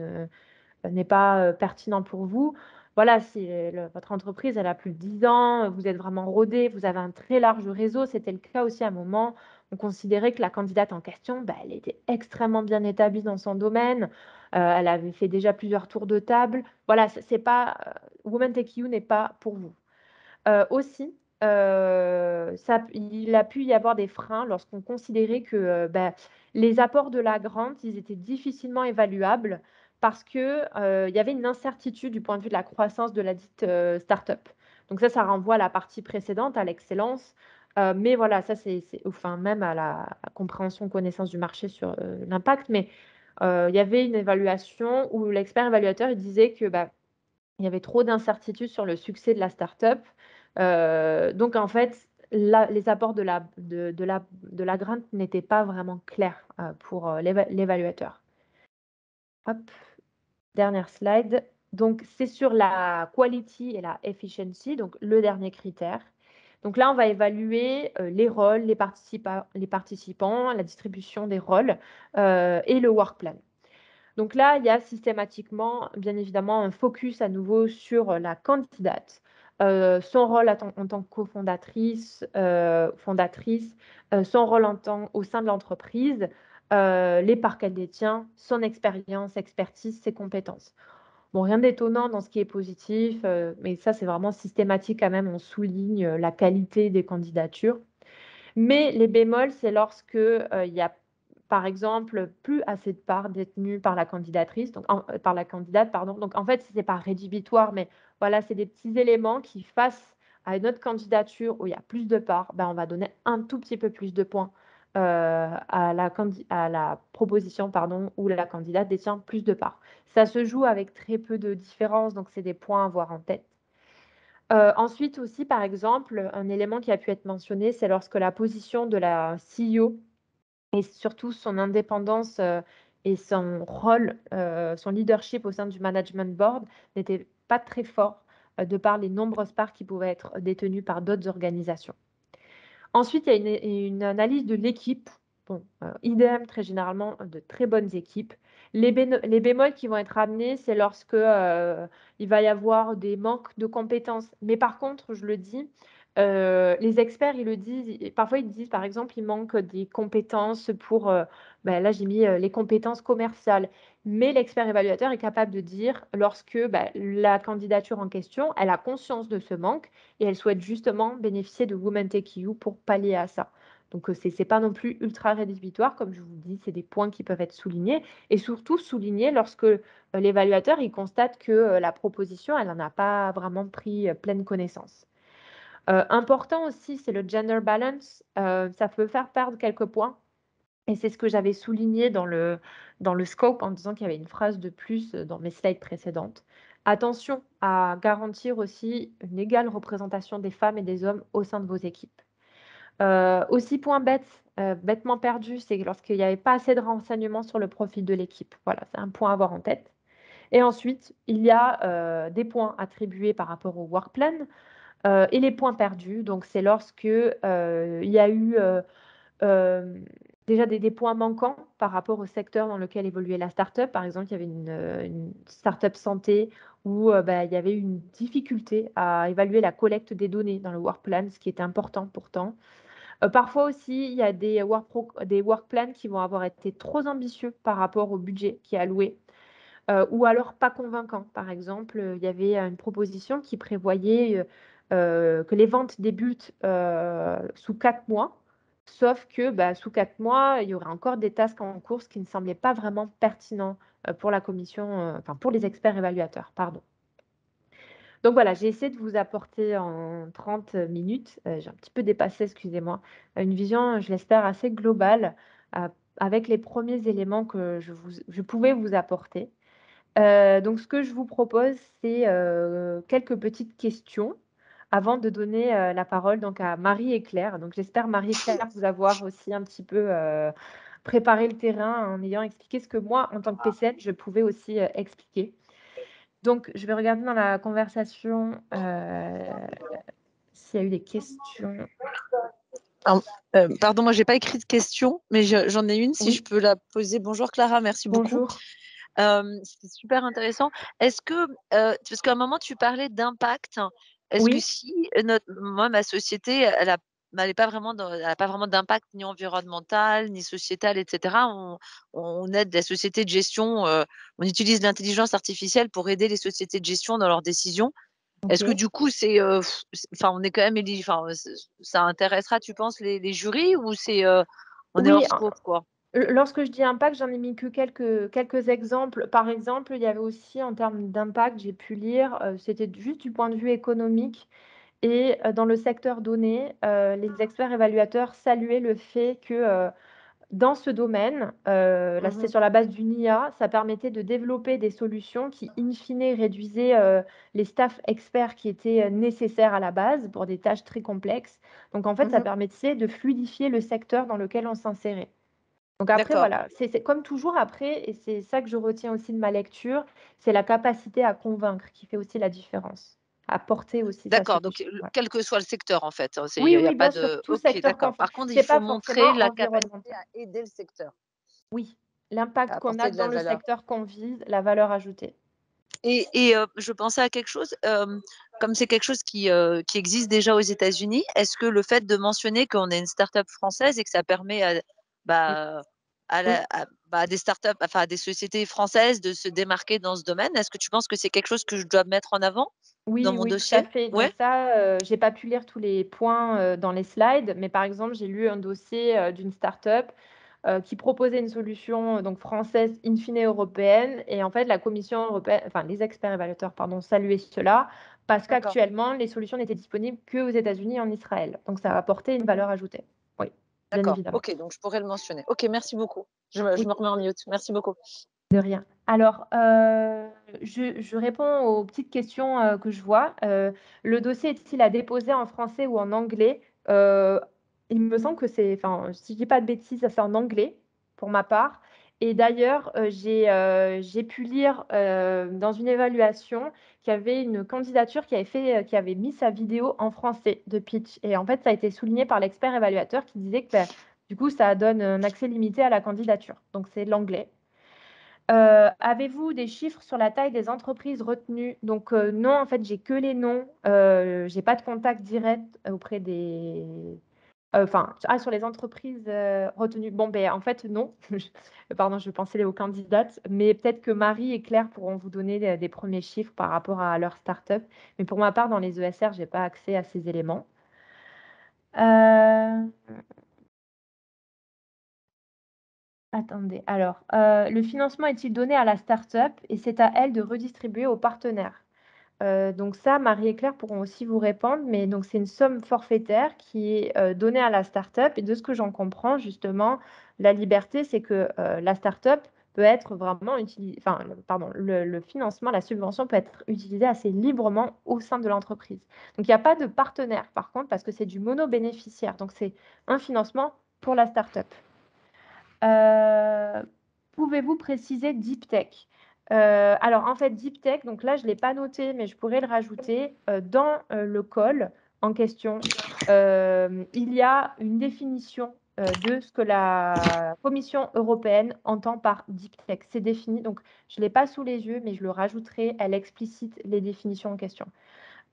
n'est pas, pertinent pour vous. Voilà, si votre entreprise, elle a plus de 10 ans, vous êtes vraiment rodé, vous avez un très large réseau. C'était le cas aussi à un moment. On considérait que la candidate en question, elle était extrêmement bien établie dans son domaine. Elle avait fait déjà plusieurs tours de table. Voilà, c'est pas, Women Tech You n'est pas pour vous. Aussi, il a pu y avoir des freins lorsqu'on considérait que, les apports de la grante, ils étaient difficilement évaluables parce que, il y avait une incertitude du point de vue de la croissance de la dite, start-up. Donc ça renvoie à la partie précédente, à l'excellence, mais voilà, ça c'est enfin même à la compréhension, connaissance du marché sur, l'impact. Mais Il y avait une évaluation où l'expert évaluateur, il disait que, bah, il y avait trop d'incertitudes sur le succès de la start-up. Donc en fait, les apports de la grant n'étaient pas vraiment clairs, pour, l'évaluateur. Hop, dernière slide. Donc c'est sur la quality et la efficiency, donc le dernier critère. Donc là, on va évaluer, les rôles, les participants, la distribution des rôles, et le work plan. Donc là, il y a systématiquement, bien évidemment, un focus à nouveau sur la candidate, son rôle en tant que cofondatrice, fondatrice, son rôle au sein de l'entreprise, les parts qu'elle détient, son expérience, expertise, ses compétences. Bon, rien d'étonnant dans ce qui est positif, mais ça, c'est vraiment systématique quand même. On souligne la qualité des candidatures. Mais les bémols, c'est lorsque, il y a, par exemple, plus assez de parts détenues par la candidatrice, donc par la candidate, pardon. Donc en fait, ce n'est pas rédhibitoire, mais voilà, c'est des petits éléments qui, face à une autre candidature où il y a plus de parts, ben, on va donner un tout petit peu plus de points, à la proposition, pardon, où la candidate détient plus de parts. Ça se joue avec très peu de différence, donc c'est des points à avoir en tête. Ensuite aussi, par exemple, un élément qui a pu être mentionné, c'est lorsque la position de la CEO et surtout son indépendance, et son rôle, son leadership au sein du management board n'était pas très fort, de par les nombreuses parts qui pouvaient être détenues par d'autres organisations. Ensuite, il y a une analyse de l'équipe. Bon, idem, très généralement, de très bonnes équipes. Les bémols qui vont être amenés, c'est lorsque, il va y avoir des manques de compétences. Mais par contre, je le dis, les experts, ils le disent, parfois ils disent, par exemple, il manque des compétences pour, là j'ai mis, les compétences commerciales. Mais l'expert évaluateur est capable de dire lorsque, la candidature en question, elle a conscience de ce manque et elle souhaite justement bénéficier de Women Tech EU pour pallier à ça. Donc, c'est pas non plus ultra rédhibitoire, comme je vous dis, c'est des points qui peuvent être soulignés et surtout soulignés lorsque, l'évaluateur, il constate que, la proposition, elle n'en a pas vraiment pris, pleine connaissance. Important aussi, c'est le gender balance, ça peut faire perdre quelques points et c'est ce que j'avais souligné dans le scope en disant qu'il y avait une phrase de plus, dans mes slides précédentes. Attention à garantir aussi une égale représentation des femmes et des hommes au sein de vos équipes. Aussi point bête, bêtement perdu, c'est lorsqu'il n'y avait pas assez de renseignements sur le profil de l'équipe. Voilà, c'est un point à avoir en tête. Et ensuite, il y a, des points attribués par rapport au work plan, et les points perdus. Donc c'est lorsque, il y a eu, déjà des points manquants par rapport au secteur dans lequel évoluait la start-up. Par exemple, il y avait une start-up santé où, il y avait une difficulté à évaluer la collecte des données dans le work plan, ce qui était important pourtant. Parfois aussi, il y a des work plans qui vont avoir été trop ambitieux par rapport au budget qui est alloué, ou alors pas convaincants. Par exemple, il y avait, une proposition qui prévoyait, que les ventes débutent, sous 4 mois, sauf que, sous 4 mois, il y aurait encore des tasks en cours, ce qui ne semblait pas vraiment pertinent, pour la commission, enfin pour les experts évaluateurs, pardon. Donc voilà, j'ai essayé de vous apporter en 30 minutes, j'ai un petit peu dépassé, excusez-moi, une vision, je l'espère, assez globale, heu, avec les premiers éléments que je pouvais vous apporter. Donc ce que je vous propose, c'est, quelques petites questions avant de donner, la parole donc à Marie et Claire. Donc j'espère, Marie et Claire, vous avoir aussi un petit peu, préparé le terrain en ayant expliqué ce que moi, en tant que PCN, je pouvais aussi, expliquer. Donc je vais regarder dans la conversation, s'il y a eu des questions. Alors, pardon, moi, j'ai pas écrit de question, mais j'en ai une, si je Oui, peux la poser. Bonjour Clara, merci beaucoup. bonjour. C'était super intéressant. Est-ce que, parce qu'à un moment, tu parlais d'impact. Est-ce que Oui, si moi, ma société, elle n'a pas vraiment d'impact ni environnemental, ni sociétal, etc. On aide des sociétés de gestion, on utilise l'intelligence artificielle pour aider les sociétés de gestion dans leurs décisions. Est-ce que OK. du coup, enfin, on est quand même enfin, ça intéressera, tu penses, les jurys ou on est Oui, hors scope, quoi? lorsque je dis impact, j'en ai mis que quelques exemples. Par exemple, il y avait aussi en termes d'impact, j'ai pu lire, c'était juste du point de vue économique et dans le secteur donné, les experts évaluateurs saluaient le fait que, dans ce domaine, là, c'était sur la base d'une IA, ça permettait de développer des solutions qui, in fine, réduisaient les staffs experts qui étaient nécessaires à la base pour des tâches très complexes. Donc, en fait, ça permettait de fluidifier le secteur dans lequel on s'insérait. Donc après, D'accord. voilà, c'est comme toujours après, et c'est ça que je retiens aussi de ma lecture, c'est la capacité à convaincre qui fait aussi la différence, à porter aussi sa D'accord, donc solution. Ouais. quel que soit le secteur en fait, hein, il Oui, y a oui, pas bien sûr, de tout OK, secteur d'accord. confond. Par contre, il C'est faut pas montrer forcément la capacité environnemental. à aider le secteur, Oui, l'impact à qu'on a apporter de dans la le valeur. secteur qu'on vise, la valeur ajoutée. Je pensais à quelque chose, comme c'est quelque chose qui existe déjà aux États-Unis, est-ce que le fait de mentionner qu'on est une start-up française et que ça permet à Mmh. bah, Oui, à des start-up, enfin à des sociétés françaises de se démarquer dans ce domaine, est-ce que tu penses que c'est quelque chose que je dois mettre en avant dans oui, mon oui, tout à dossier? fait. Ouais? Donc ça, j'ai pas pu lire tous les points, dans les slides, mais par exemple, j'ai lu un dossier, d'une start-up, qui proposait une solution, donc française, in fine européenne, et en fait, la Commission européenne, enfin les experts évaluateurs, pardon, saluaient cela parce D'accord. qu'actuellement, les solutions n'étaient disponibles qu'aux États-Unis et en Israël. Donc ça va apporter une valeur ajoutée. Oui, bien D'accord, évidemment. OK, donc je pourrais le mentionner. OK, merci beaucoup. Je Oui. me remets en mute. Merci beaucoup. De rien. Alors, je réponds aux petites questions, que je vois. Le dossier est-il à déposer en français ou en anglais? Il me semble que c'est enfin, si je dis pas de bêtises, ça c'est en anglais, pour ma part, et d'ailleurs, j'ai pu lire, dans une évaluation qu'il y avait une candidature qui avait mis sa vidéo en français de pitch, et en fait, ça a été souligné par l'expert évaluateur qui disait que, bah, du coup, ça donne un accès limité à la candidature. Donc c'est l'anglais. Avez-vous des chiffres sur la taille des entreprises retenues? Donc, non, en fait, j'ai que les noms. J'ai pas de contact direct auprès des enfin, sur les entreprises, retenues. Bon, ben, en fait, non. Pardon, je pensais aux candidates, mais peut-être que Marie et Claire pourront vous donner des 1 chiffres par rapport à leur start-up. Mais pour ma part, dans les ESR, j'ai pas accès à ces éléments. Heu Attendez, alors, le financement est-il donné à la start-up et c'est à elle de redistribuer aux partenaires? Donc ça, Marie et Claire pourront aussi vous répondre, mais donc c'est une somme forfaitaire qui est, donnée à la start-up, et de ce que j'en comprends justement, la liberté, c'est que, la start-up peut être vraiment utilisée, enfin, pardon, le financement, la subvention peut être utilisée assez librement au sein de l'entreprise. Donc il y a pas de partenaire par contre parce que c'est du mono-bénéficiaire, donc c'est un financement pour la start-up. Pouvez-vous préciser deep tech? Alors en fait, deep tech, donc là, je ne l'ai pas noté, mais je pourrais le rajouter, dans, le call en question. Il y a une définition, de ce que la Commission européenne entend par deep tech. C'est défini, donc je ne l'ai pas sous les yeux, mais je le rajouterai. Elle explicite les définitions en question.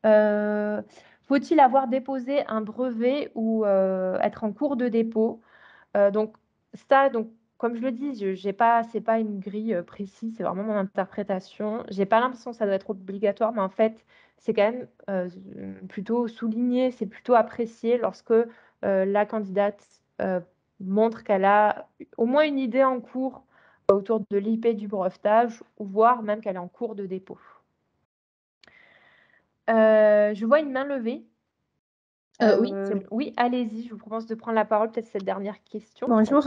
Heu, Faut-il avoir déposé un brevet ou, être en cours de dépôt? Donc ça, donc comme je le dis, je j'ai pas c'est pas une grille, précise, c'est vraiment mon interprétation. J'ai pas l'impression que ça doit être obligatoire, mais en fait, c'est quand même, plutôt souligné, c'est plutôt apprécié lorsque, la candidate, montre qu'elle a au moins une idée en cours autour de l'IP du brevetage, ou voire même qu'elle est en cours de dépôt. Je vois une main levée. Oui, c'est Oui, allez-y, je vous propose de prendre la parole, peut-être cette dernière question. bonjour.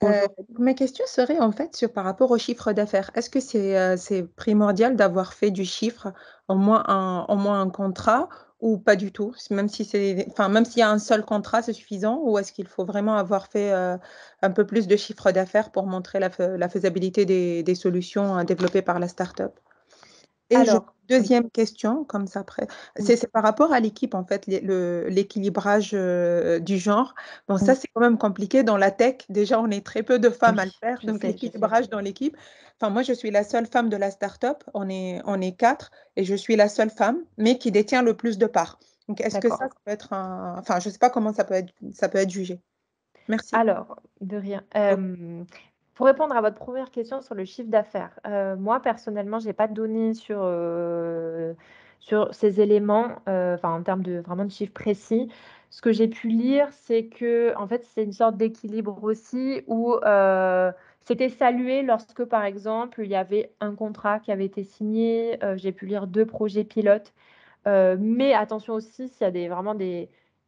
Bonjour. Ma question serait en fait sur par rapport au chiffre d'affaires. Est-ce que c'est primordial d'avoir fait du chiffre, au moins un contrat ou pas du tout? Même si c'est enfin, même s'il y a un seul contrat, c'est suffisant ou est-ce qu'il faut vraiment avoir fait, un peu plus de chiffre d'affaires pour montrer la faisabilité des solutions, développées par la start-up? Et je Alors, oui, deuxième question, comme ça après, oui, c'est par rapport à l'équipe en fait, l'équilibrage, du genre. Bon ça, oui, c'est quand même compliqué dans la tech. Déjà, on est très peu de femmes à le oui, faire, je donc sais, je sais. l'équilibrage dans l'équipe. Enfin, moi, je suis la seule femme de la start-up. On est 4 et je suis la seule femme, mais qui détient le plus de parts. Donc est-ce que ça D'accord. peut être un enfin, je ne sais pas comment ça peut être jugé? Merci. Alors, de rien. Pour répondre à votre première question sur le chiffre d'affaires, moi personnellement, j'ai pas de données sur ces éléments, enfin en termes de vraiment de chiffres précis. Ce que j'ai pu lire, c'est que en fait, c'est une sorte d'équilibre aussi où, c'était salué lorsque, par exemple, il y avait un contrat qui avait été signé, j'ai pu lire 2 projets pilotes. Mais attention aussi, s'il y a vraiment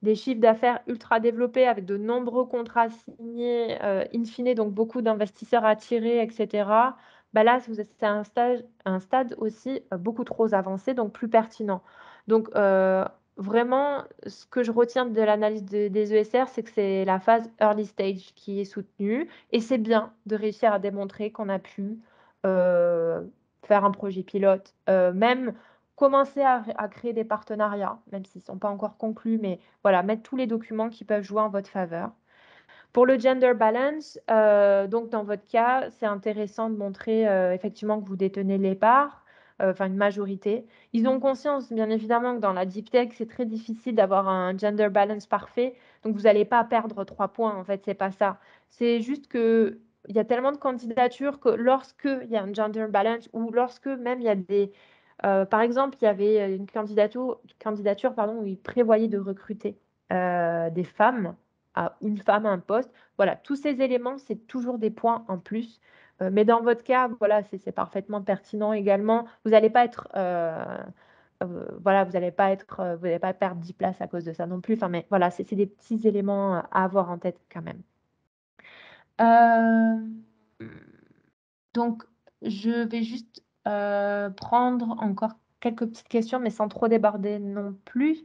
des chiffres d'affaires ultra développés avec de nombreux contrats signés, in fine, donc beaucoup d'investisseurs attirés, etc. Bah là, c'est un stade aussi beaucoup trop avancé, donc plus pertinent. Donc, vraiment, ce que je retiens de l'analyse des ESR, c'est que c'est la phase early stage qui est soutenue. Et c'est bien de réussir à démontrer qu'on a pu faire un projet pilote, même commencer à créer des partenariats, même s'ils ne sont pas encore conclus, mais voilà, mettre tous les documents qui peuvent jouer en votre faveur. Pour le gender balance, donc dans votre cas, c'est intéressant de montrer effectivement que vous détenez les parts, enfin une majorité. Ils ont conscience, bien évidemment, que dans la deep tech, c'est très difficile d'avoir un gender balance parfait, donc vous n'allez pas perdre 3 points, en fait, c'est pas ça. C'est juste que il y a tellement de candidatures que lorsqu'il y a un gender balance ou lorsque même il y a des par exemple, il y avait une candidature pardon, où ils prévoyaient de recruter des femmes, une femme à un poste. Voilà, tous ces éléments, c'est toujours des points en plus. Mais dans votre cas, voilà, c'est parfaitement pertinent également. Vous n'allez pas être, voilà, vous n'allez pas être, vous n'allez pas perdre 10 places à cause de ça non plus. Enfin, mais voilà, c'est des petits éléments à avoir en tête quand même. Donc, je vais juste prendre encore quelques petites questions, mais sans trop déborder non plus.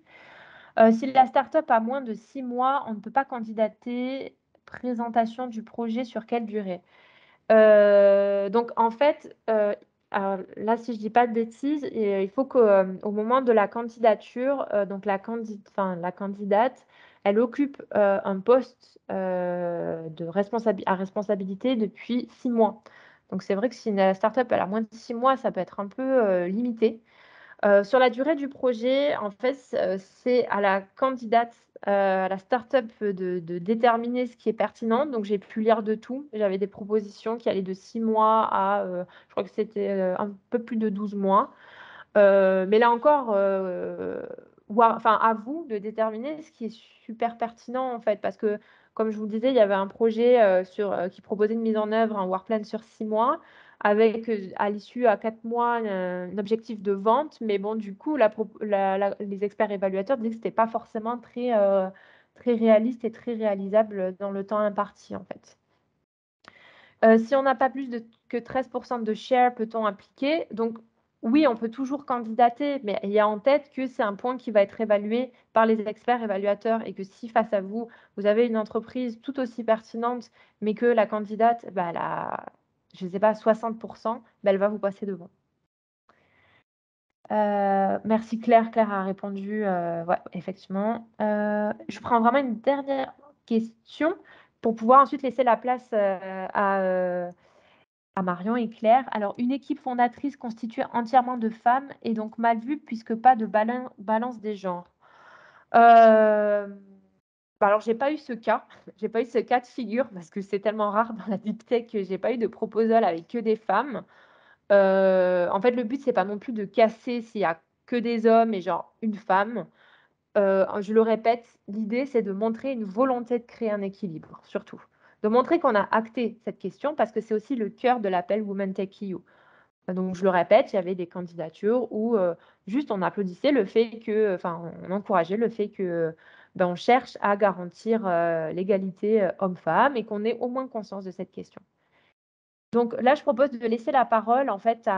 Si la startup a moins de 6 mois, on ne peut pas candidater. Présentation du projet sur quelle durée? Donc, en fait, là, si je ne dis pas de bêtises, il faut qu'au moment de la candidature, donc la candidate, elle occupe un poste à responsabilité depuis 6 mois. Donc, c'est vrai que si la startup elle a moins de 6 mois, ça peut être un peu limité. Sur la durée du projet, en fait, c'est à la candidate, à la startup de déterminer ce qui est pertinent. Donc, j'ai pu lire de tout. J'avais des propositions qui allaient de 6 mois à, je crois que c'était un peu plus de 12 mois. Mais là encore, enfin, à vous de déterminer ce qui est super pertinent, en fait, parce que, comme je vous le disais, il y avait un projet qui proposait une mise en œuvre, un work plan sur 6 mois, avec à l'issue, à 4 mois, un objectif de vente. Mais bon, du coup, les experts évaluateurs disaient que ce n'était pas forcément très réaliste et très réalisable dans le temps imparti, en fait. Si on n'a pas plus que 13% de share, peut-on appliquer? Donc, oui, on peut toujours candidater, mais ayez en tête que c'est un point qui va être évalué par les experts évaluateurs et que si face à vous, vous avez une entreprise tout aussi pertinente, mais que la candidate, bah, elle a, je ne sais pas, 60%, bah, elle va vous passer devant. Merci Claire. Claire a répondu, ouais, effectivement. Je prends vraiment une dernière question pour pouvoir ensuite laisser la place à Marion et Claire. Alors, une équipe fondatrice constituée entièrement de femmes est donc mal vue puisque pas de balance des genres. Alors, j'ai pas eu ce cas. J'ai pas eu ce cas de figure parce que c'est tellement rare dans la deep tech que j'ai pas eu de proposal avec que des femmes. En fait, le but, c'est pas non plus de casser s'il y a que des hommes et genre une femme. Je le répète, l'idée, c'est de montrer une volonté de créer un équilibre, surtout. De montrer qu'on a acté cette question parce que c'est aussi le cœur de l'appel Women Tech EU. Donc, je le répète, il y avait des candidatures où juste on applaudissait le fait que, enfin, on encourageait le fait que on cherche à garantir l'égalité homme-femme et qu'on ait au moins conscience de cette question. Donc là, je propose de laisser la parole en fait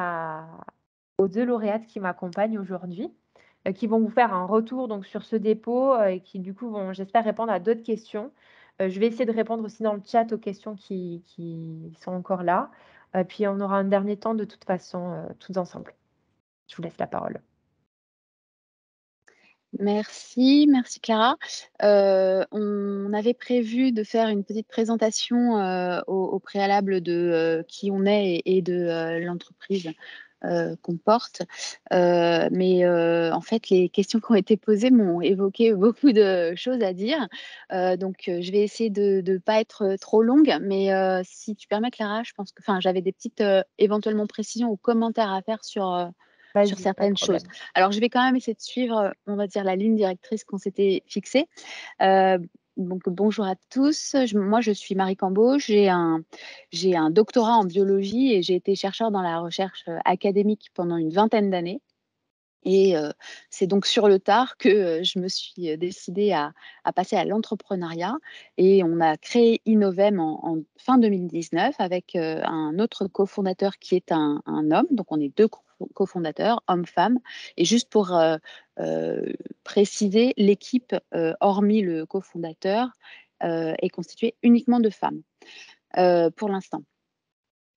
aux 2 lauréates qui m'accompagnent aujourd'hui, qui vont vous faire un retour donc sur ce dépôt et qui du coup vont, j'espère, répondre à d'autres questions. Je vais essayer de répondre aussi dans le chat aux questions qui sont encore là. Puis on aura un dernier temps de toute façon, toutes ensemble. Je vous laisse la parole. Merci Clara. On avait prévu de faire une petite présentation au préalable de qui on est et de l'entreprise qu'on porte. Mais en fait, les questions qui ont été posées m'ont évoqué beaucoup de choses à dire. Donc, je vais essayer de ne pas être trop longue. Mais si tu permets, Clara, je pense que j'avais des petites éventuellement précisions ou commentaires à faire sur certaines choses. Alors, je vais quand même essayer de suivre, on va dire, la ligne directrice qu'on s'était fixée. Donc, bonjour à tous. Moi, je suis Marie Cambeau. J'ai un doctorat en biologie et j'ai été chercheur dans la recherche académique pendant une 20aine d'années. Et c'est donc sur le tard que je me suis décidée à passer à l'entrepreneuriat, et on a créé Innovem en fin 2019 avec un autre cofondateur qui est un homme. Donc on est deux cofondateurs, homme-femme. Et juste pour préciser, l'équipe, hormis le cofondateur, est constituée uniquement de femmes pour l'instant.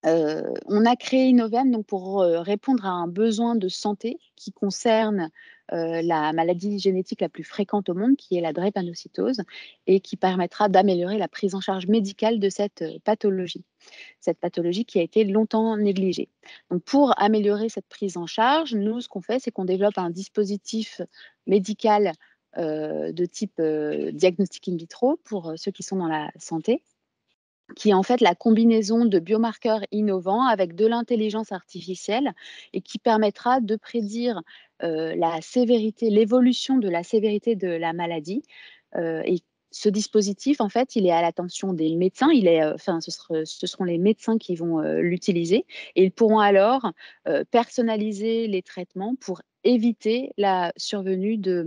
On a créé Innovem donc pour répondre à un besoin de santé qui concerne la maladie génétique la plus fréquente au monde, qui est la drépanocytose, et qui permettra d'améliorer la prise en charge médicale de cette pathologie qui a été longtemps négligée. Donc, pour améliorer cette prise en charge, nous, ce qu'on fait, c'est qu'on développe un dispositif médical de type diagnostic in vitro pour ceux qui sont dans la santé, qui est en fait la combinaison de biomarqueurs innovants avec de l'intelligence artificielle, et qui permettra de prédire la sévérité, l'évolution de la sévérité de la maladie. Et ce dispositif, en fait, il est à l'attention des médecins. Ce seront les médecins qui vont l'utiliser, et ils pourront alors personnaliser les traitements pour éviter la survenue de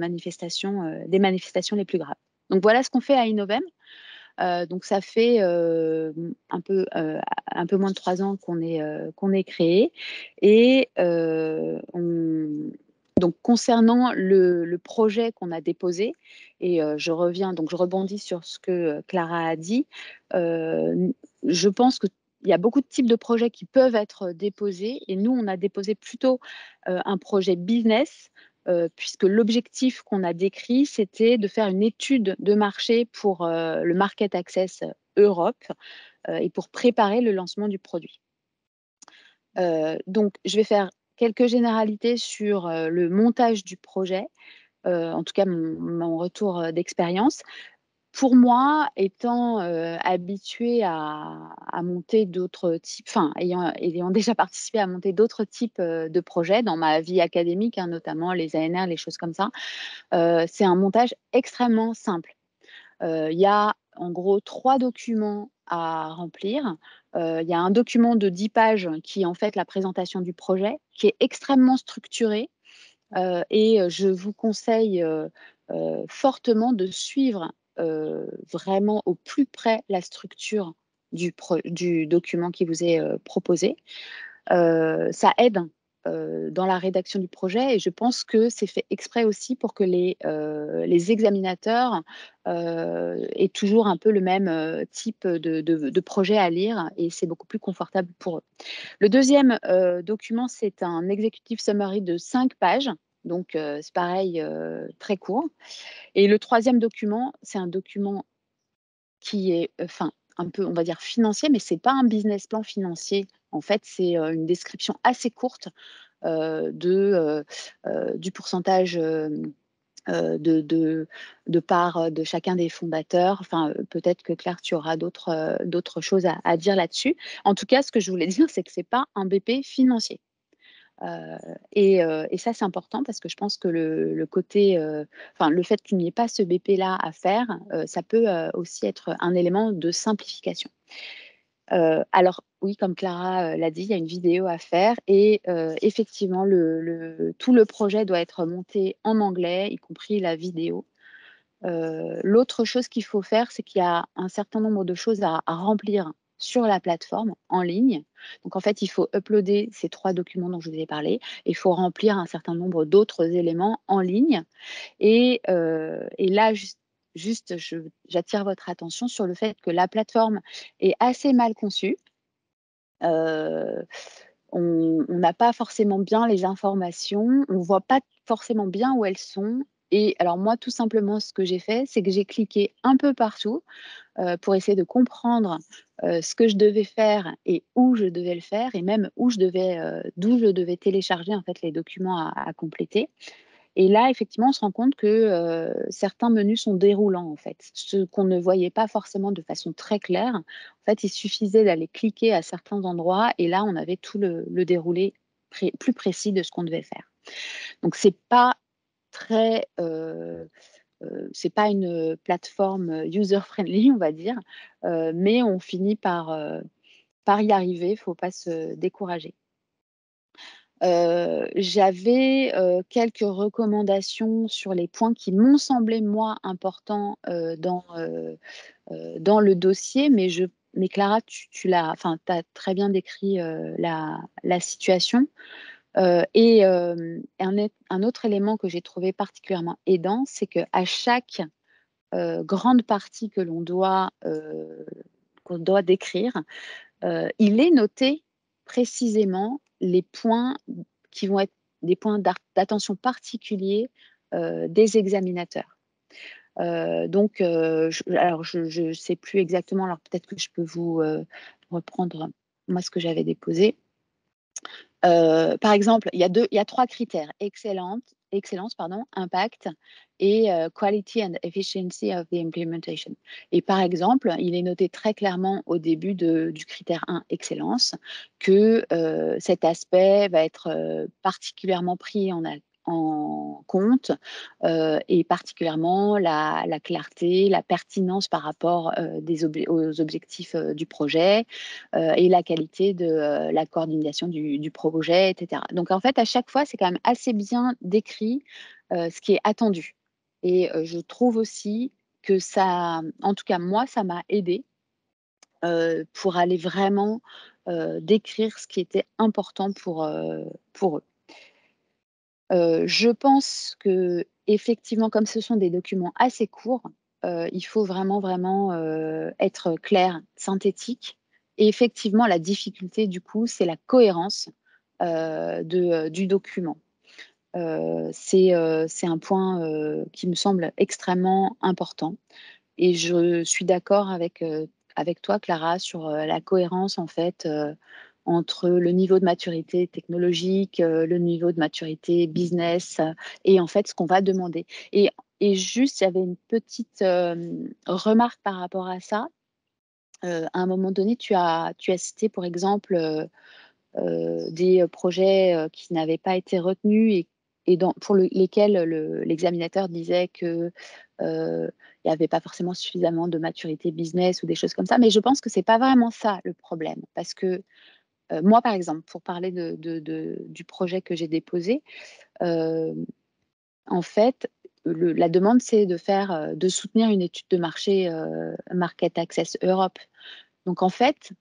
des manifestations les plus graves. Donc voilà ce qu'on fait à Innovem. Donc ça fait un peu moins de 3 ans qu'on est créé. Et donc concernant le projet qu'on a déposé, et je rebondis sur ce que Clara a dit. Je pense qu'il y a beaucoup de types de projets qui peuvent être déposés, et nous, on a déposé plutôt un projet business, puisque l'objectif qu'on a décrit, c'était de faire une étude de marché pour le Market Access Europe, et pour préparer le lancement du produit. Donc, je vais faire quelques généralités sur le montage du projet, en tout cas mon retour d'expérience. Pour moi, étant habituée à monter d'autres types, ayant déjà participé à monter d'autres types de projets dans ma vie académique, hein, notamment les ANR, les choses comme ça, c'est un montage extrêmement simple. Il y a en gros 3 documents à remplir. Il y a un document de 10 pages qui est en fait la présentation du projet, qui est extrêmement structuré, et je vous conseille fortement de suivre vraiment au plus près la structure du document qui vous est proposé. Ça aide dans la rédaction du projet, et je pense que c'est fait exprès aussi pour que les examinateurs aient toujours un peu le même type de projet à lire, et c'est beaucoup plus confortable pour eux. Le deuxième document, c'est un executive summary de 5 pages. Donc, c'est pareil, très court. Et le troisième document, c'est un document qui est, un peu, on va dire, financier, mais ce n'est pas un business plan financier. En fait, c'est une description assez courte du pourcentage de part de chacun des fondateurs. Enfin, peut-être que Claire, tu auras d'autres choses à dire là-dessus. En tout cas, ce que je voulais dire, c'est que ce n'est pas un BP financier. Et ça, c'est important, parce que je pense que le côté, le fait qu'il n'y ait pas ce BP-là à faire, ça peut aussi être un élément de simplification. Alors oui, comme Clara l'a dit, il y a une vidéo à faire, et effectivement, tout le projet doit être monté en anglais, y compris la vidéo. L'autre chose qu'il faut faire, c'est qu'il y a un certain nombre de choses à remplir sur la plateforme en ligne. Donc en fait, il faut uploader ces 3 documents dont je vous ai parlé, et il faut remplir un certain nombre d'autres éléments en ligne. Et là, j'attire votre attention sur le fait que la plateforme est assez mal conçue. On n'a pas forcément bien les informations, on ne voit pas forcément bien où elles sont. Et alors moi, tout simplement, ce que j'ai fait, c'est que j'ai cliqué un peu partout pour essayer de comprendre ce que je devais faire et où je devais le faire, et même d'où je devais télécharger en fait les documents à compléter. Et là, effectivement, on se rend compte que certains menus sont déroulants, en fait. Ce qu'on ne voyait pas forcément de façon très claire. En fait, il suffisait d'aller cliquer à certains endroits, et là, on avait tout le déroulé plus précis de ce qu'on devait faire. Donc, c'est pas une plateforme user-friendly, on va dire, mais on finit par y arriver. Il ne faut pas se décourager. J'avais quelques recommandations sur les points qui m'ont semblé, moi, importants dans le dossier, mais Clara, tu as très bien décrit la situation. Et un autre élément que j'ai trouvé particulièrement aidant, c'est qu'à chaque grande partie que qu'on doit décrire, il est noté précisément les points qui vont être des points d'attention particuliers des examinateurs. Donc, je ne sais plus exactement, alors peut-être que je peux vous reprendre moi ce que j'avais déposé. Par exemple, il y a 3 critères: excellence, impact et quality and efficiency of the implementation. Et par exemple, il est noté très clairement au début du critère 1, excellence, que cet aspect va être particulièrement pris en compte, et particulièrement la clarté, la pertinence par rapport aux objectifs du projet, et la qualité de la coordination du projet, etc. Donc en fait, à chaque fois, c'est quand même assez bien décrit ce qui est attendu. Et je trouve aussi que ça, en tout cas moi, ça m'a aidé pour aller vraiment décrire ce qui était important pour eux. Je pense que effectivement, comme ce sont des documents assez courts, il faut vraiment être clair, synthétique. Et effectivement, la difficulté, du coup, c'est la cohérence du document. C'est un point qui me semble extrêmement important. Et je suis d'accord avec toi, Clara, sur la cohérence, en fait, entre le niveau de maturité technologique, le niveau de maturité business, et en fait, ce qu'on va demander. Et juste, j'avais une petite remarque par rapport à ça. À un moment donné, tu as cité, pour exemple, des projets qui n'avaient pas été retenus et pour lesquels l'examinateur disait que il n'y avait pas forcément suffisamment de maturité business ou des choses comme ça. Mais je pense que ce n'est pas vraiment ça le problème. Parce que moi, par exemple, pour parler du projet que j'ai déposé, en fait, la demande, c'est de soutenir une étude de marché Market Access Europe. Donc, en fait,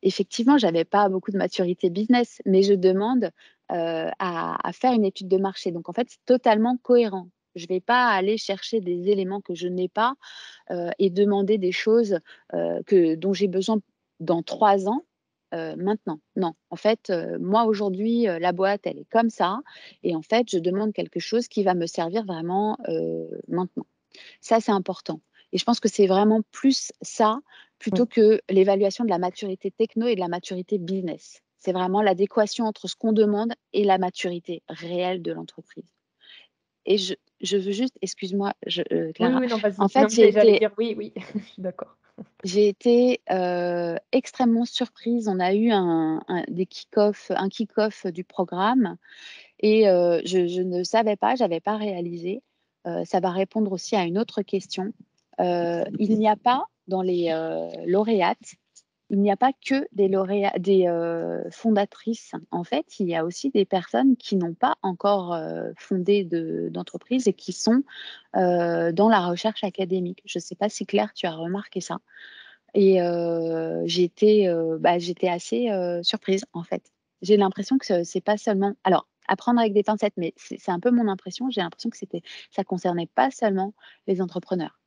effectivement, je n'avais pas beaucoup de maturité business, mais je demande à faire une étude de marché. Donc, en fait, c'est totalement cohérent. Je ne vais pas aller chercher des éléments que je n'ai pas et demander des choses dont j'ai besoin dans 3 ans. Maintenant, non. En fait, moi aujourd'hui, la boîte, elle est comme ça. Et en fait, je demande quelque chose qui va me servir vraiment maintenant. Ça, c'est important. Et je pense que c'est vraiment plus ça, plutôt que l'évaluation de la maturité techno et de la maturité business. C'est vraiment l'adéquation entre ce qu'on demande et la maturité réelle de l'entreprise. Et je veux juste, excuse-moi, Clara, Oui, non, vas-y. en Non, fait, j'ai j'allais été dire oui, je suis d'accord. extrêmement surprise. On a eu un kick-off du programme et je ne savais pas, j'avais pas réalisé. Ça va répondre aussi à une autre question. Il n'y a pas dans les lauréates, il n'y a pas que des fondatrices. En fait, il y a aussi des personnes qui n'ont pas encore fondé d'entreprise et qui sont dans la recherche académique. Je ne sais pas si Claire, tu as remarqué ça. Et j'étais assez surprise, en fait. J'ai l'impression que c'est pas seulement... Alors, à prendre avec des pincettes, mais c'est un peu mon impression. J'ai l'impression que ça concernait pas seulement les entrepreneurs.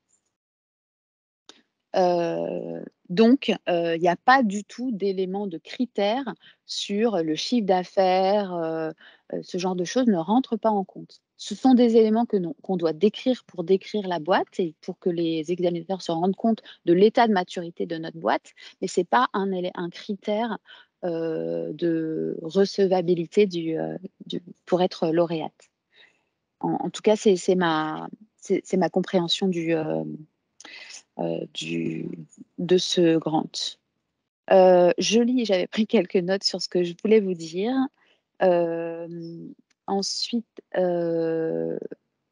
Donc, il n'y a pas du tout d'éléments de critères sur le chiffre d'affaires, ce genre de choses ne rentre pas en compte. Ce sont des éléments qu'on doit décrire pour décrire la boîte et pour que les examinateurs se rendent compte de l'état de maturité de notre boîte, mais ce n'est pas un critère de recevabilité pour être lauréate. En tout cas, c'est ma compréhension de ce grant. J'avais pris quelques notes sur ce que je voulais vous dire. Ensuite,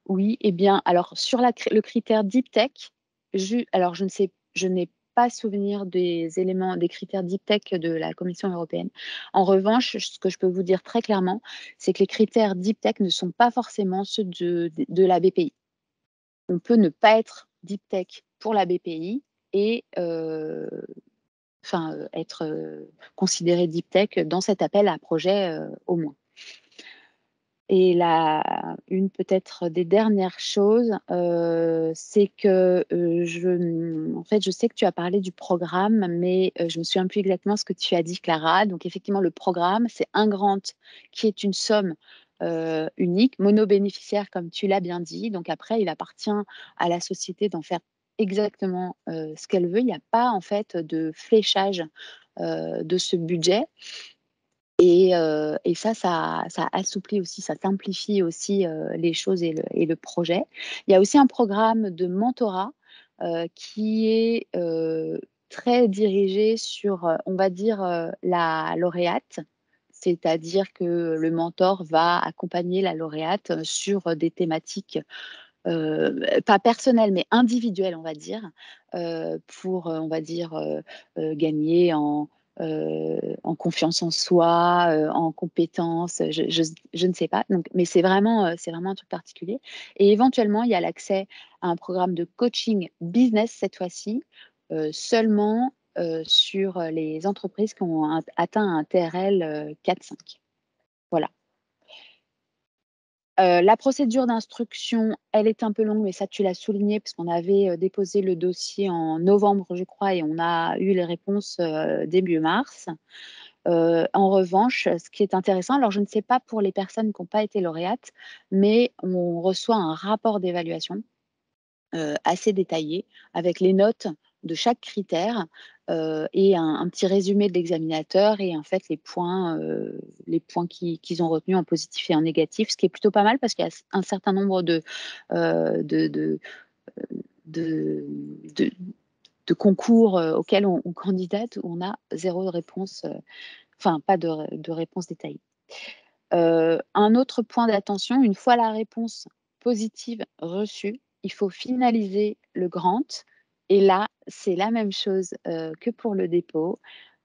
oui, eh bien, alors sur le critère Deep Tech, alors je n'ai pas souvenir des critères deep tech de la Commission européenne. En revanche, ce que je peux vous dire très clairement, c'est que les critères deep tech ne sont pas forcément ceux de la BPI. On peut ne pas être deep tech pour la BPI et être considéré deep tech dans cet appel à projet au moins. Et une peut-être des dernières choses, c'est que je sais que tu as parlé du programme, mais je me souviens plus exactement ce que tu as dit, Clara. Donc effectivement, le programme, c'est un grant qui est une somme unique, monobénéficiaire, comme tu l'as bien dit. Donc après, il appartient à la société d'en faire exactement ce qu'elle veut. Il n'y a pas en fait de fléchage de ce budget. Et ça assouplit aussi, ça simplifie aussi les choses et le projet. Il y a aussi un programme de mentorat qui est très dirigé sur, on va dire, la lauréate. C'est-à-dire que le mentor va accompagner la lauréate sur des thématiques pas personnelles, mais individuelles, on va dire, pour, on va dire, gagner en confiance en soi, en compétences, je ne sais pas. Donc, mais c'est vraiment un truc particulier. Et éventuellement, il y a l'accès à un programme de coaching business cette fois-ci, seulement sur les entreprises qui ont atteint un TRL 4-5. Voilà. La procédure d'instruction, elle est un peu longue, mais ça, tu l'as souligné, parce qu'on avait déposé le dossier en novembre, je crois, et on a eu les réponses début mars. En revanche, ce qui est intéressant, alors je ne sais pas pour les personnes qui n'ont pas été lauréates, mais on reçoit un rapport d'évaluation assez détaillé avec les notes de chaque critère et un petit résumé de l'examinateur et en fait les points qu'ils ont retenus en positif et en négatif, ce qui est plutôt pas mal parce qu'il y a un certain nombre de concours auxquels on candidate où on a zéro réponse, pas de réponse détaillée. Un autre point d'attention, une fois la réponse positive reçue, il faut finaliser le grant. Et là, c'est la même chose que pour le dépôt.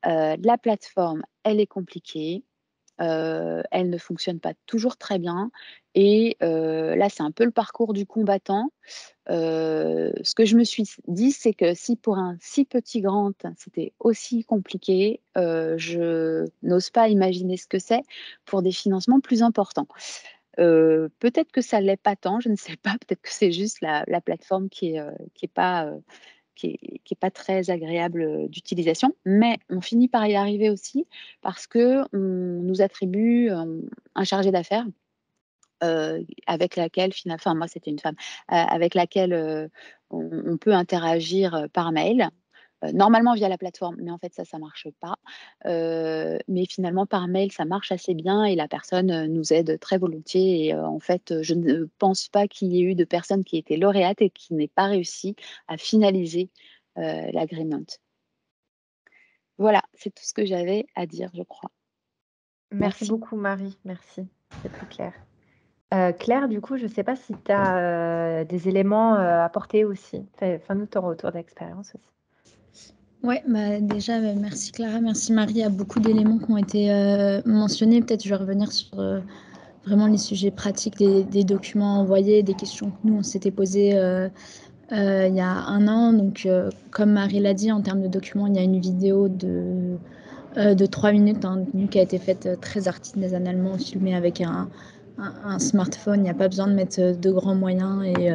La plateforme, elle est compliquée. Elle ne fonctionne pas toujours très bien. Et là, c'est un peu le parcours du combattant. Ce que je me suis dit, c'est que si pour un si petit grant, c'était aussi compliqué, je n'ose pas imaginer ce que c'est pour des financements plus importants. Peut-être que ça ne l'est pas tant, je ne sais pas, peut-être que c'est juste la plateforme qui est pas très agréable d'utilisation, mais on finit par y arriver aussi parce qu'on nous attribue un chargé d'affaires avec laquelle, moi c'était une femme, avec laquelle on peut interagir par mail. Normalement via la plateforme, mais en fait ça ne marche pas. Mais finalement par mail ça marche assez bien et la personne nous aide très volontiers. Et en fait je ne pense pas qu'il y ait eu de personnes qui étaient lauréates et qui n'aient pas réussi à finaliser l'agreement. Voilà, c'est tout ce que j'avais à dire, je crois. Merci beaucoup Marie, merci, c'est très clair. Claire, du coup, je ne sais pas si tu as des éléments à apporter aussi. Fais-nous ton retour d'expérience aussi. Ouais, déjà, merci Clara, merci Marie. Il y a beaucoup d'éléments qui ont été mentionnés. Peut-être je vais revenir sur vraiment les sujets pratiques des documents envoyés, des questions que nous, on s'était posées il y a un an. Donc, comme Marie l'a dit, en termes de documents, il y a une vidéo de 3 minutes qui a été faite très artisanalement, filmée avec un smartphone. Il n'y a pas besoin de mettre de grands moyens et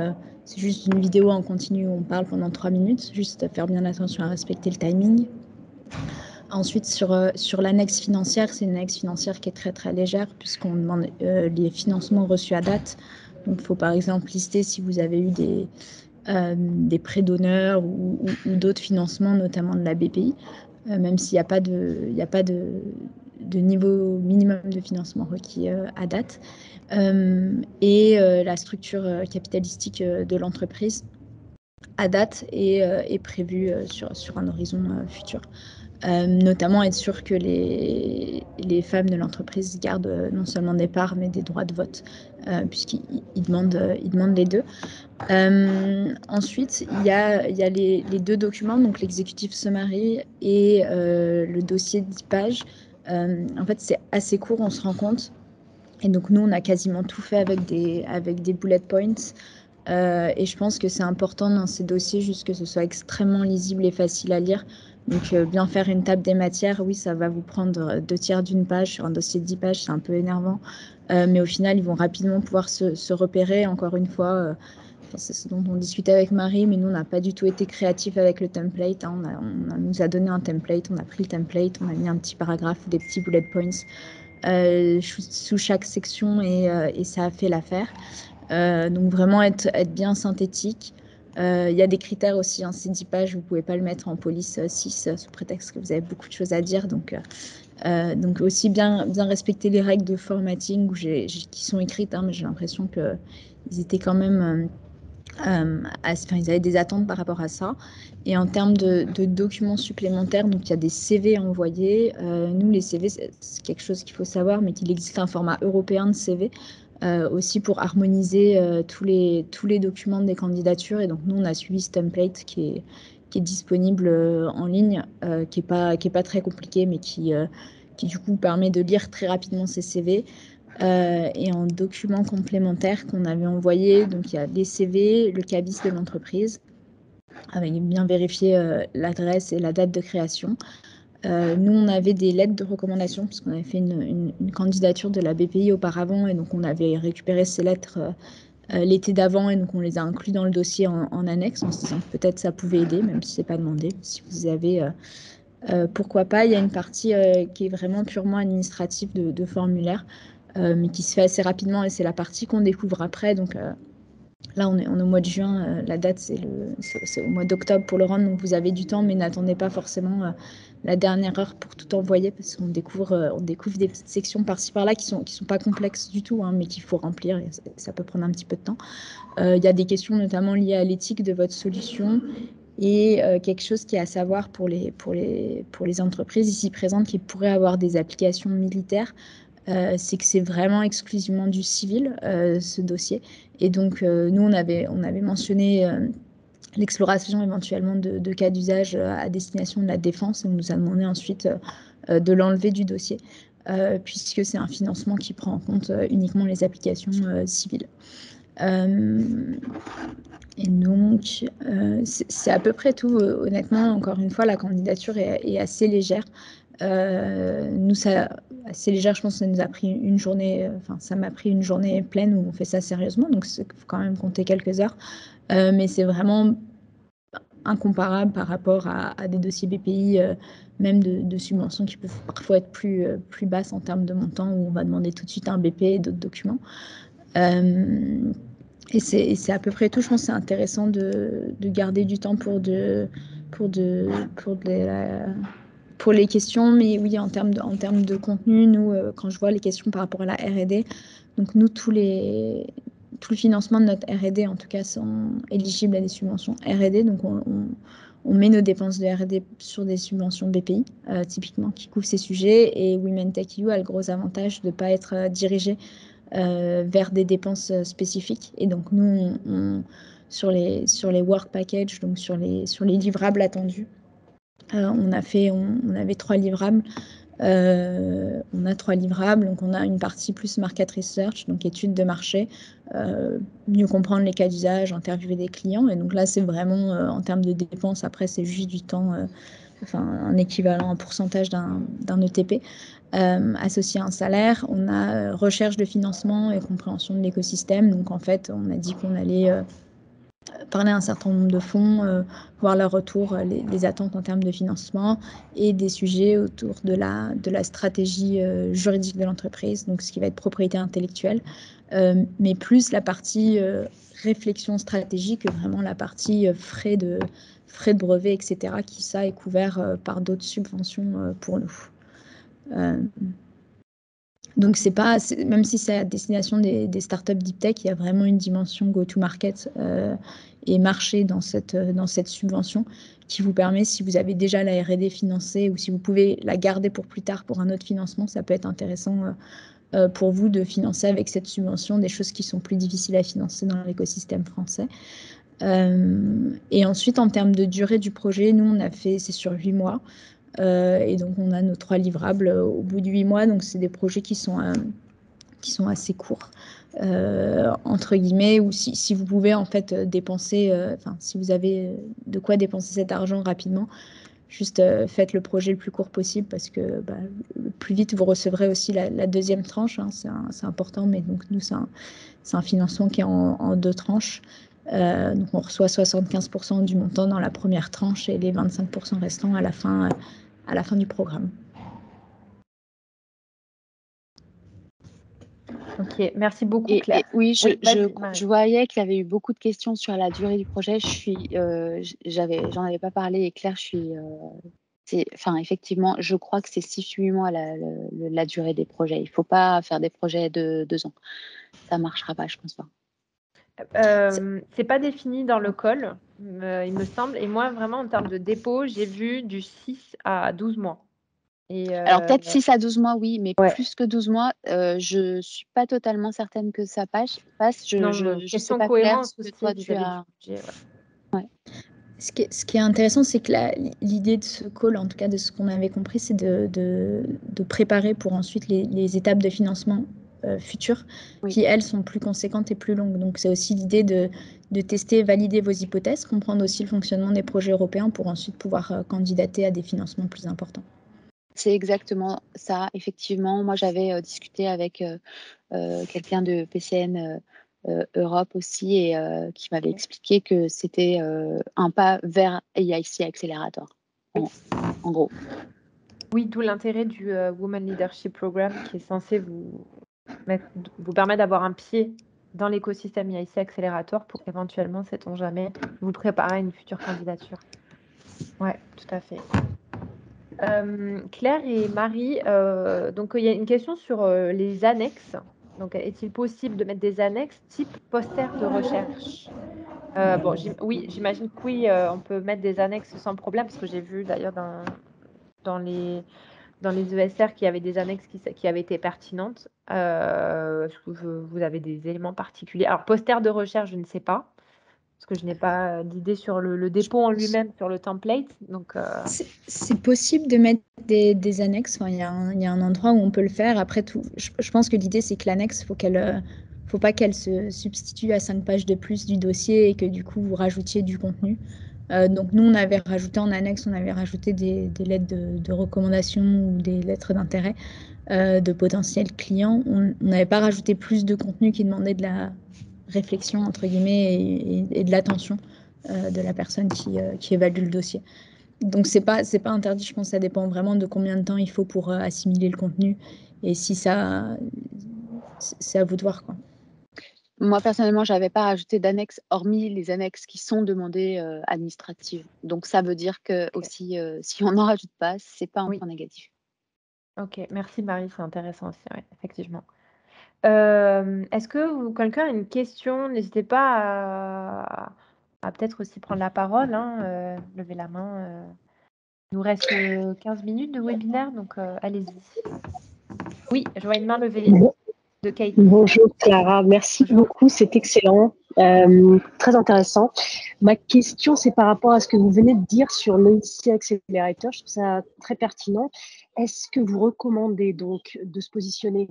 c'est juste une vidéo en continu où on parle pendant 3 minutes, juste à faire bien attention à respecter le timing. Ensuite, sur l'annexe financière, c'est une annexe financière qui est très très légère puisqu'on demande les financements reçus à date. Donc, il faut par exemple lister si vous avez eu des prêts d'honneur ou d'autres financements, notamment de la BPI, même s'il n'y a pas de niveau minimum de financement requis à date. Et la structure capitalistique de l'entreprise à date est prévue sur un horizon futur. notamment être sûr que les femmes de l'entreprise gardent non seulement des parts, mais des droits de vote, puisqu'ils demandent les deux. Ensuite, il y a les 2 documents, donc l'executive summary et le dossier de 10 pages. En fait, c'est assez court, on se rend compte. Et donc, nous, on a quasiment tout fait avec des bullet points. Et je pense que c'est important dans ces dossiers juste que ce soit extrêmement lisible et facile à lire. Donc, bien faire une table des matières, oui, ça va vous prendre 2/3 d'une page. Sur un dossier de 10 pages, c'est un peu énervant. Mais au final, ils vont rapidement pouvoir se repérer. Encore une fois, c'est ce dont on discutait avec Marie, mais nous, on n'a pas du tout été créatifs avec le template. Hein. On nous a donné un template, on a pris le template, on a mis un petit paragraphe, des petits bullet points sous chaque section et ça a fait l'affaire. Donc vraiment être bien synthétique. Il y a des critères aussi, hein, ces 10 pages, vous ne pouvez pas le mettre en police 6 sous prétexte que vous avez beaucoup de choses à dire. Donc aussi bien respecter les règles de formatting qui sont écrites, hein, mais j'ai l'impression qu'ils étaient quand même... ils avaient des attentes par rapport à ça. Et en termes de documents supplémentaires, donc il y a des CV envoyés. Nous, les CV, c'est quelque chose qu'il faut savoir, mais qu'il existe un format européen de CV aussi pour harmoniser tous les documents des candidatures. Et donc, nous, on a suivi ce template qui est disponible en ligne, qui est pas très compliqué, mais qui du coup permet de lire très rapidement ces CV. Et en documents complémentaires qu'on avait envoyés, donc il y a les CV, le cabis de l'entreprise, avec bien vérifier l'adresse et la date de création. Nous, on avait des lettres de recommandation, puisqu'on avait fait une candidature de la BPI auparavant, et donc on avait récupéré ces lettres l'été d'avant, et donc on les a inclus dans le dossier en annexe, en se disant que peut-être ça pouvait aider, même si ce n'est pas demandé. Si vous avez... pourquoi pas, il y a une partie qui est vraiment purement administrative de formulaire, mais qui se fait assez rapidement et c'est la partie qu'on découvre après. Donc là, on est au mois de juin, la date c'est au mois d'octobre pour le rendre, donc vous avez du temps, mais n'attendez pas forcément la dernière heure pour tout envoyer parce qu'on découvre des petites sections par-ci par-là qui sont pas complexes du tout, hein, mais qu'il faut remplir et ça peut prendre un petit peu de temps. Il y a des questions notamment liées à l'éthique de votre solution. Et quelque chose qui est à savoir pour les entreprises ici présentes qui pourraient avoir des applications militaires, c'est que c'est vraiment exclusivement du civil, ce dossier. Et donc, nous, on avait mentionné l'exploration éventuellement de cas d'usage à destination de la défense. Et on nous a demandé ensuite de l'enlever du dossier, puisque c'est un financement qui prend en compte uniquement les applications civiles. Et donc, c'est à peu près tout. Honnêtement, encore une fois, la candidature est assez légère. Nous, assez légère, je pense que ça nous a pris une journée, ça m'a pris une journée pleine où on fait ça sérieusement, donc il faut quand même compter quelques heures. Mais c'est vraiment incomparable par rapport à des dossiers BPI, même de subventions qui peuvent parfois être plus basses en termes de montant, où on va demander tout de suite un BP et d'autres documents. Et c'est à peu près tout. Je pense que c'est intéressant de garder du temps pour les questions. Mais oui, en termes de contenu, nous, quand je vois les questions par rapport à la R&D, donc nous, tout le financement de notre R&D, en tout cas, sont éligibles à des subventions R&D. Donc, on met nos dépenses de R&D sur des subventions BPI, typiquement, qui couvrent ces sujets. Et Women Tech EU a le gros avantage de ne pas être dirigé vers des dépenses spécifiques. Et donc, nous, sur les work packages, donc sur les livrables attendus, on avait 3 livrables. On a 3 livrables, donc on a une partie plus market research, donc études de marché, mieux comprendre les cas d'usage, interviewer des clients. Et donc là, c'est vraiment en termes de dépenses, après, c'est juste du temps, un équivalent, un pourcentage d'un ETP. Associé à un salaire. On a recherche de financement et compréhension de l'écosystème. Donc, en fait, on a dit qu'on allait parler à un certain nombre de fonds, voir leur retour, les attentes en termes de financement et des sujets autour de la stratégie juridique de l'entreprise, donc ce qui va être propriété intellectuelle, mais plus la partie réflexion stratégique, vraiment la partie frais de brevet, etc., qui ça est couvert par d'autres subventions pour nous. Donc, même si c'est à destination des startups deep tech, il y a vraiment une dimension go-to-market et marché dans cette subvention. qui vous permet, si vous avez déjà la R&D financée ou si vous pouvez la garder pour plus tard pour un autre financement, ça peut être intéressant pour vous de financer avec cette subvention des choses qui sont plus difficiles à financer dans l'écosystème français. Et ensuite, en termes de durée du projet, nous, on a fait, c'est sur 8 mois. Et donc, on a nos 3 livrables au bout de 8 mois. Donc, c'est des projets qui sont assez courts, entre guillemets, ou si vous pouvez en fait dépenser, si vous avez de quoi dépenser cet argent rapidement, juste faites le projet le plus court possible parce que le plus vite vous recevrez aussi la deuxième tranche, hein, c'est important, mais donc nous c'est un financement qui est en 2 tranches. Donc on reçoit 75% du montant dans la première tranche et les 25% restants à la fin du programme. Ok, merci beaucoup Claire. Oui, vas-y, Marie. je voyais qu'il y avait eu beaucoup de questions sur la durée du projet. J'en avais pas parlé et Claire, effectivement, je crois que c'est 6-8 mois la durée des projets. Il ne faut pas faire des projets de 2 ans. Ça ne marchera pas, je pense pas. C'est pas défini dans le call, il me semble. Et moi, vraiment, en termes de dépôt, j'ai vu du 6 à 12 mois. Alors peut-être 6 à 12 mois, oui, mais Ouais. plus que 12 mois, je ne suis pas totalement certaine que ça passe. Je ne sais pas, Claire, ce que toi tu as... Ce qui est intéressant, c'est que l'idée de ce call, en tout cas de ce qu'on avait compris, c'est de préparer pour ensuite les étapes de financement futures, qui elles sont plus conséquentes et plus longues. Donc c'est aussi l'idée de tester, valider vos hypothèses, comprendre aussi le fonctionnement des projets européens pour ensuite pouvoir candidater à des financements plus importants. C'est exactement ça, effectivement. Moi, j'avais discuté avec quelqu'un de PCN Europe aussi et qui m'avait expliqué que c'était un pas vers EIC Accelerator, en gros. Oui, d'où l'intérêt du Women Leadership Program qui est censé vous permettre d'avoir un pied dans l'écosystème EIC Accelerator pour éventuellement, sait-on jamais, vous préparer à une future candidature. Oui, tout à fait. Claire et Marie, donc il y a une question sur les annexes. Donc, est-il possible de mettre des annexes type poster de recherche? Oui, j'imagine que oui, on peut mettre des annexes sans problème, parce que j'ai vu d'ailleurs dans les ESR qu'il y avait des annexes qui avaient été pertinentes. Est-ce que vous avez des éléments particuliers? Alors, poster de recherche, je ne sais pas, parce que je n'ai pas d'idée sur le dépôt en lui-même, sur le template. Donc, c'est possible de mettre des annexes. Enfin, il y a un endroit où on peut le faire. Après tout, je pense que l'idée, c'est que l'annexe, faut pas qu'elle se substitue à 5 pages de plus du dossier et que du coup, vous rajoutiez du contenu. Donc nous, on avait rajouté en annexe, des lettres de recommandation ou des lettres d'intérêt de potentiels clients. On n'avait pas rajouté plus de contenu qui demandait de la réflexion, entre guillemets, et de l'attention de la personne qui évalue le dossier. Donc c'est pas interdit, je pense que ça dépend vraiment de combien de temps il faut pour assimiler le contenu et si ça, c'est à vous de voir, quoi. Moi, personnellement, je n'avais pas rajouté d'annexes, hormis les annexes qui sont demandées administratives. Donc, ça veut dire que aussi, si on n'en rajoute pas, ce n'est pas un point négatif. Ok, merci Marie, c'est intéressant aussi, ouais, effectivement. Est-ce que quelqu'un a une question? N'hésitez pas à peut-être aussi prendre la parole, hein, lever la main. Il nous reste 15 minutes de webinaire, donc allez-y. Oui, je vois une main levée de Kate. Bonjour Clara, merci beaucoup, c'est excellent, très intéressant. Ma question, c'est par rapport à ce que vous venez de dire sur l'EIC Accelerator, je trouve ça très pertinent. Est-ce que vous recommandez donc de se positionner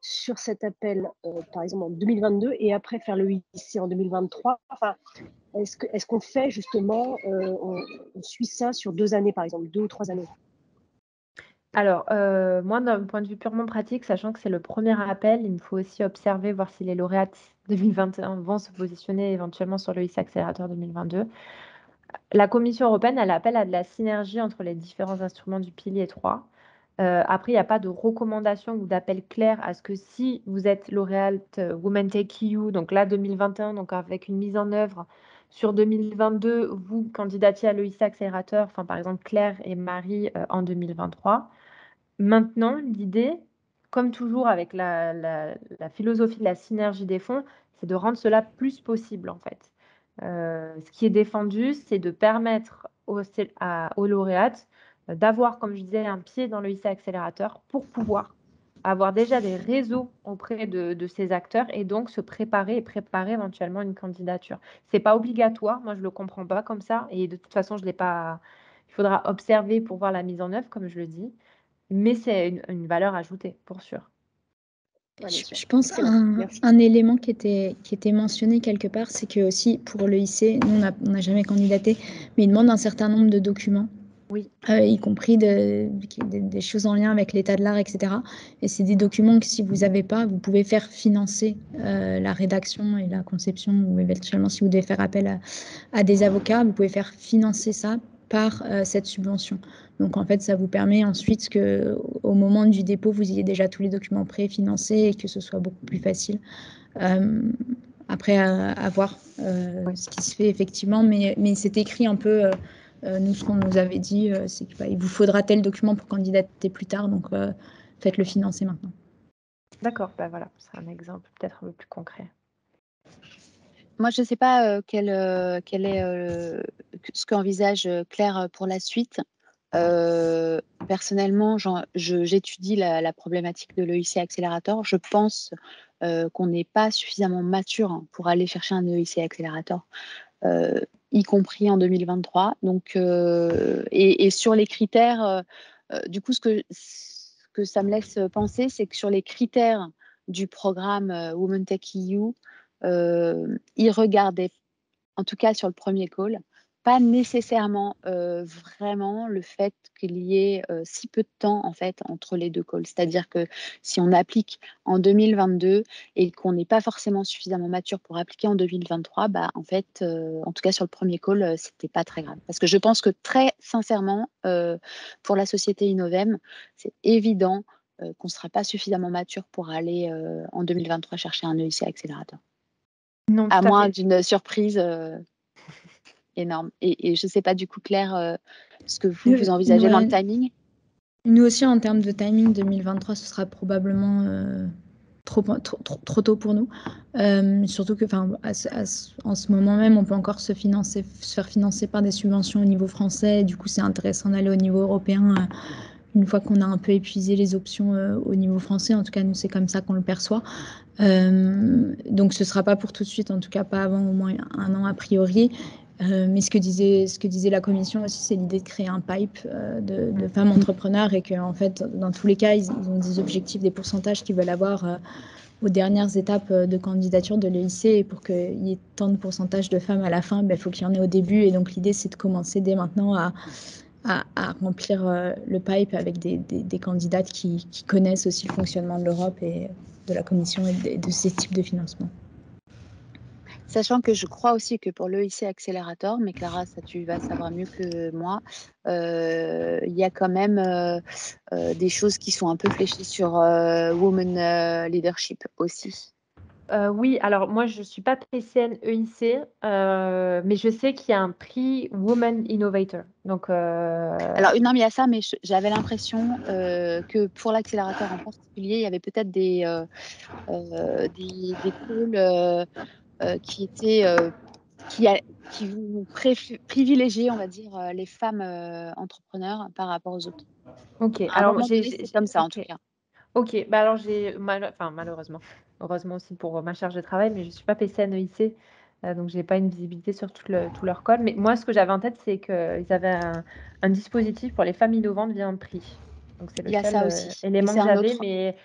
sur cet appel, par exemple en 2022, et après faire le EIC en 2023? Enfin, est-ce qu'on fait justement, on suit ça sur 2 années, par exemple, 2 ou 3 années? Alors, moi, d'un point de vue purement pratique, sachant que c'est le premier appel, il me faut aussi observer, voir si les lauréates 2021 vont se positionner éventuellement sur le EIC Accelerator 2022. La Commission européenne, elle appelle à de la synergie entre les différents instruments du pilier 3. Après, il n'y a pas de recommandation ou d'appel clair à ce que si vous êtes lauréate Women Tech EU, donc là 2021, donc avec une mise en œuvre sur 2022, vous candidatiez à l'EIC Accelerator, enfin par exemple Claire et Marie en 2023. Maintenant, l'idée, comme toujours avec la philosophie de la synergie des fonds, c'est de rendre cela plus possible en fait. Ce qui est défendu, c'est de permettre aux lauréates d'avoir, comme je disais, un pied dans le lycée accélérateur pour pouvoir avoir déjà des réseaux auprès de ces acteurs et donc se préparer et préparer éventuellement une candidature. C'est pas obligatoire, moi je le comprends pas comme ça et de toute façon je l'ai pas. Il faudra observer pour voir la mise en œuvre, comme je le dis, mais c'est une valeur ajoutée pour sûr. Je pense un élément qui était mentionné quelque part, c'est que aussi pour le lycée, nous on n'a jamais candidaté, mais ils demandent un certain nombre de documents. Oui. Y compris des choses en lien avec l'état de l'art, etc. Et c'est des documents que si vous n'avez pas, vous pouvez faire financer la rédaction et la conception, ou éventuellement si vous devez faire appel à des avocats, vous pouvez faire financer ça par cette subvention. Donc en fait, ça vous permet ensuite qu'au moment du dépôt, vous ayez déjà tous les documents prêts, financés, et que ce soit beaucoup plus facile. Après, à voir ce qui se fait effectivement, mais c'est écrit un peu... nous, ce qu'on nous avait dit, c'est qu'il vous faudra tel document pour candidater plus tard, donc faites-le financer maintenant. D'accord, voilà, c'est un exemple peut-être un peu plus concret. Moi, je ne sais pas quel est ce qu'envisage Claire pour la suite. Personnellement, j'étudie la problématique de l'EIC Accelerator. Je pense qu'on n'est pas suffisamment mature pour aller chercher un EIC Accelerator. Y compris en 2023. Donc, et sur les critères, du coup, ce que ça me laisse penser, c'est que sur les critères du programme Women Tech EU, ils regardaient, en tout cas sur le premier call, pas nécessairement vraiment le fait qu'il y ait si peu de temps en fait entre les deux calls. C'est-à-dire que si on applique en 2022 et qu'on n'est pas forcément suffisamment mature pour appliquer en 2023, en fait, en tout cas sur le premier call, c'était pas très grave. Parce que je pense que très sincèrement, pour la société Innovem, c'est évident qu'on ne sera pas suffisamment mature pour aller en 2023 chercher un EIC accélérateur. Non, à moins d'une surprise énorme. Et je ne sais pas du coup, Claire, ce que vous envisagez dans le timing. Nous aussi, en termes de timing, 2023, ce sera probablement trop tôt pour nous. Surtout que, en ce moment même, on peut encore se faire financer par des subventions au niveau français. Du coup, c'est intéressant d'aller au niveau européen une fois qu'on a un peu épuisé les options au niveau français. En tout cas, nous, c'est comme ça qu'on le perçoit. Donc, ce ne sera pas pour tout de suite, en tout cas pas avant au moins 1 an a priori. Mais ce que disait la commission aussi, c'est l'idée de créer un pipe de femmes entrepreneurs et qu'en fait, dans tous les cas, ils ont des objectifs, des pourcentages qu'ils veulent avoir aux dernières étapes de candidature de l'EIC. Et pour qu'il y ait tant de pourcentage de femmes à la fin, il faut qu'il y en ait au début. Et donc, l'idée, c'est de commencer dès maintenant à remplir le pipe avec des candidates qui connaissent aussi le fonctionnement de l'Europe et de la Commission et de ces types de financement. Sachant que je crois aussi que pour l'EIC Accelerator, mais Clara, ça tu vas savoir mieux que moi, il y a quand même des choses qui sont un peu fléchées sur Women Leadership aussi. Oui, alors moi je ne suis pas PCN EIC, mais je sais qu'il y a un prix Women Innovator. Donc, Alors non, mais il y a ça, mais j'avais l'impression que pour l'accélérateur en particulier, il y avait peut-être des calls qui étaient qui vont privilégier, on va dire, les femmes entrepreneurs par rapport aux autres. Ok, À un moment donné, c'est comme ça en tout cas. Ok, alors j'ai malheureusement, heureusement aussi pour ma charge de travail, mais je ne suis pas PCN EIC, donc je n'ai pas une visibilité sur tout leur code. Mais moi, ce que j'avais en tête, c'est qu'ils avaient un dispositif pour les femmes innovantes via un prix. Donc c'est le seul élément que j'avais, mais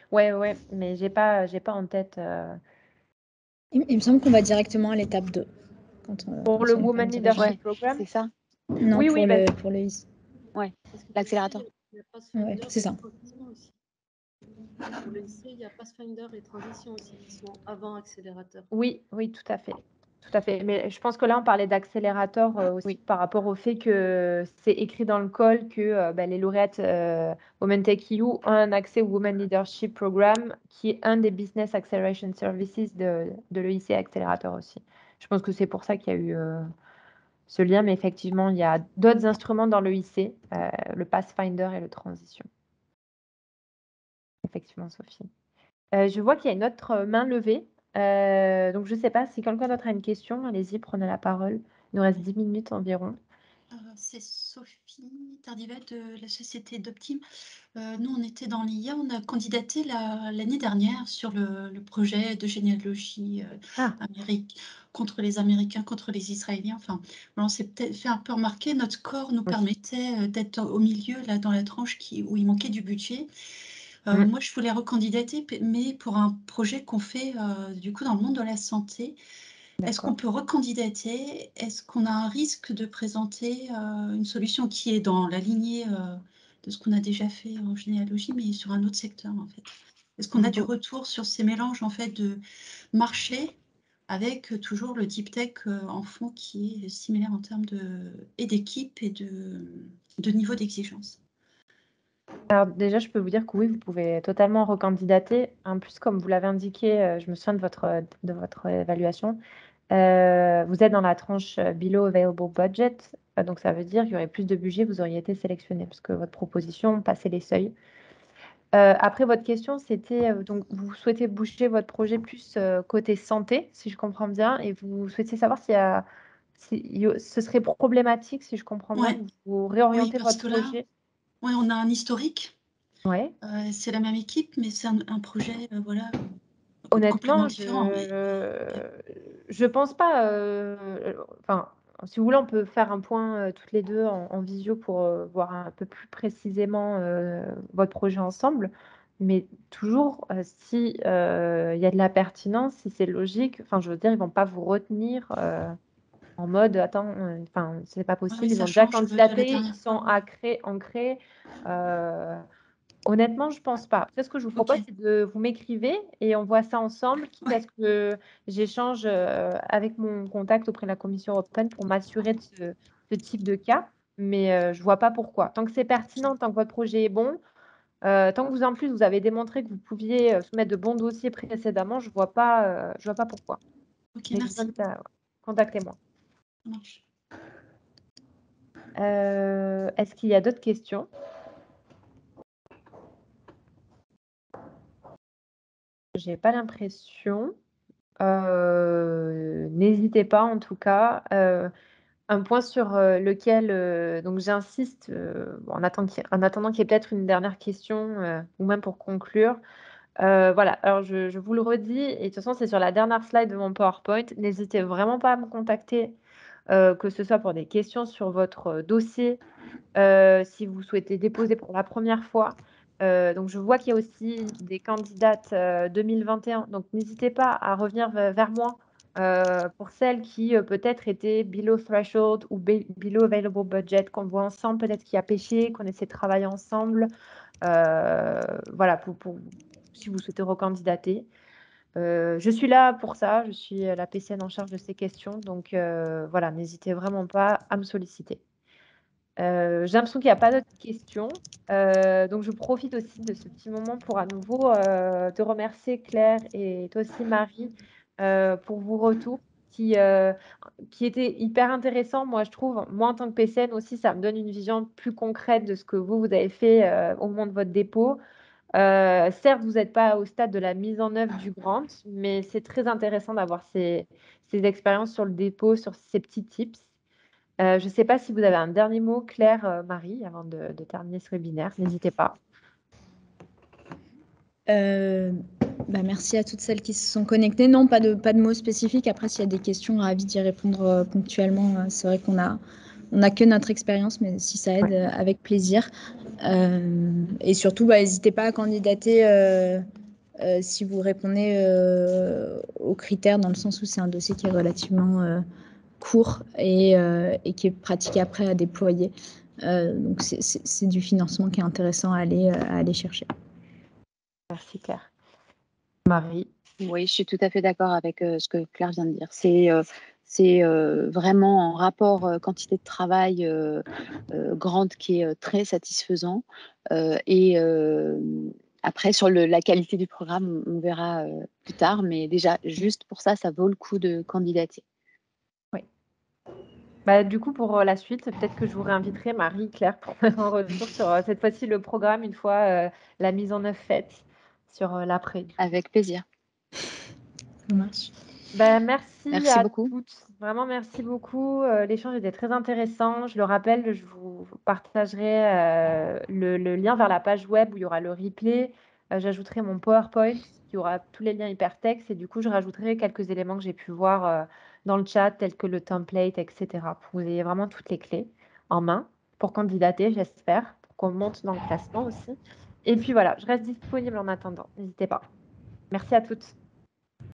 mais j'ai pas en tête. Il me semble qu'on va directement à l'étape 2. Pour le Women Leadership Program, c'est ça? Non, pour le IS. Ouais, l'accélérateur. Ouais, c'est ça. Pour le lycée, il y a Pathfinder et Transition aussi qui sont avant accélérateur. Oui, tout à fait. Tout à fait. Mais je pense que là, on parlait d'accélérateur aussi par rapport au fait que c'est écrit dans le call que les lauréates Women Tech EU ont un accès au Women Leadership Program, qui est un des Business Acceleration Services de l'EIC Accélérateur aussi. Je pense que c'est pour ça qu'il y a eu ce lien, mais effectivement, il y a d'autres instruments dans l'EIC, le Pathfinder et le Transition. Effectivement, Sophie. Je vois qu'il y a une autre main levée. Donc, je ne sais pas si quelqu'un d'autre a une question. Allez-y, prenez la parole. Il nous reste 10 minutes environ. C'est Sophie Tardivet de la société d'Optime. Nous, on était dans l'IA, on a candidaté l'année dernière sur le projet de généalogie contre les Américains, contre les Israéliens. Enfin, on s'est peut-être fait un peu remarquer. Notre score nous permettait d'être au milieu, là, dans la tranche où il manquait du budget. Moi, je voulais recandidater, mais pour un projet qu'on fait du coup dans le monde de la santé. Est-ce qu'on peut recandidater? Est-ce qu'on a un risque de présenter une solution qui est dans la lignée de ce qu'on a déjà fait en généalogie, mais sur un autre secteur en fait? Est-ce qu'on a du retour sur ces mélanges en fait de marché avec toujours le deep tech en fond qui est similaire en termes d'équipe et de niveau d'exigence? Alors déjà, je peux vous dire que oui, vous pouvez totalement recandidater. En plus, comme vous l'avez indiqué, je me souviens de votre évaluation. Vous êtes dans la tranche below available budget, donc ça veut dire qu'il y aurait plus de budget, vous auriez été sélectionné parce que votre proposition passait les seuils. Après, votre question, c'était donc vous souhaitez bouger votre projet plus côté santé, si je comprends bien, et vous souhaitez savoir ce serait problématique, si je comprends bien, de vous réorienter parce votre que là, projet. on a un historique. Ouais. C'est la même équipe, mais c'est un projet, voilà, Honnêtement, complètement différent. je pense pas. Enfin, si vous voulez, on peut faire un point toutes les deux en visio pour voir un peu plus précisément votre projet ensemble. Mais toujours, si il y a de la pertinence, si c'est logique, enfin, je veux dire, ils vont pas vous retenir en mode, attends, enfin, c'est pas possible. Ils ont déjà candidaté, ils sont ancrés. Honnêtement, je pense pas. Après, ce que je vous propose, c'est de vous m'écrivez et on voit ça ensemble, quitte à ce que j'échange avec mon contact auprès de la Commission européenne pour m'assurer de ce type de cas. Mais je vois pas pourquoi. Tant que c'est pertinent, tant que votre projet est bon, tant que vous en plus vous avez démontré que vous pouviez soumettre de bons dossiers précédemment, je vois pas pourquoi. Ok, Mais je vous merci. invite à contactez-moi. Ça marche. Est-ce qu'il y a d'autres questions? J'ai pas l'impression. N'hésitez pas en tout cas. Un point sur lequel donc j'insiste en attendant qu'il y ait peut-être une dernière question ou même pour conclure. Voilà, alors je vous le redis, et de toute façon c'est sur la dernière slide de mon PowerPoint. N'hésitez vraiment pas à me contacter, que ce soit pour des questions sur votre dossier, si vous souhaitez déposer pour la première fois. Donc je vois qu'il y a aussi des candidates 2021, donc n'hésitez pas à revenir vers moi pour celles qui peut-être étaient below threshold ou below available budget, qu'on voit ensemble peut-être qui a pêché, qu'on essaie de travailler ensemble. Voilà, si vous souhaitez recandidater. Je suis là pour ça, je suis la PCN en charge de ces questions, donc voilà, n'hésitez vraiment pas à me solliciter. J'ai l'impression qu'il n'y a pas d'autres questions. Donc, je profite aussi de ce petit moment pour à nouveau te remercier, Claire, et toi aussi, Marie, pour vos retours qui étaient hyper intéressants. Moi, je trouve, moi, en tant que PCN aussi, ça me donne une vision plus concrète de ce que vous avez fait au moment de votre dépôt. Certes, vous n'êtes pas au stade de la mise en œuvre du grant, mais c'est très intéressant d'avoir ces expériences sur le dépôt, sur ces petits tips. Je ne sais pas si vous avez un dernier mot, Claire, Marie, avant de terminer ce webinaire. N'hésitez pas. Merci à toutes celles qui se sont connectées. Non, pas de mots spécifiques. Après, s'il y a des questions, ravi d'y répondre ponctuellement. C'est vrai qu'on n'a que notre expérience, mais si ça aide, avec plaisir. Et surtout, n'hésitez pas à candidater si vous répondez aux critères, dans le sens où c'est un dossier qui est relativement court et qui est pratique après à déployer. Donc, c'est du financement qui est intéressant à aller chercher. Merci, Claire. Marie? Oui, je suis tout à fait d'accord avec ce que Claire vient de dire. C'est vraiment en rapport quantité de travail grande qui est très satisfaisant. Et après, sur la qualité du programme, on verra plus tard. Mais déjà, juste pour ça, ça vaut le coup de candidater. Oui. Du coup, pour la suite, peut-être que je vous réinviterai, Marie, Claire, pour faire un retour sur cette fois-ci le programme, une fois la mise en œuvre faite sur l'après. Avec plaisir. Ça marche. Merci Merci à beaucoup. toutes. Vraiment, merci beaucoup. L'échange était très intéressant. Je le rappelle, je vous partagerai le lien vers la page web où il y aura le replay. J'ajouterai mon PowerPoint qui aura tous les liens hypertextes et du coup, je rajouterai quelques éléments que j'ai pu voir dans le chat, tels que le template, etc. pour que vous ayez vraiment toutes les clés en main pour candidater, j'espère, pour qu'on monte dans le classement aussi. Et puis voilà, je reste disponible en attendant. N'hésitez pas. Merci à toutes.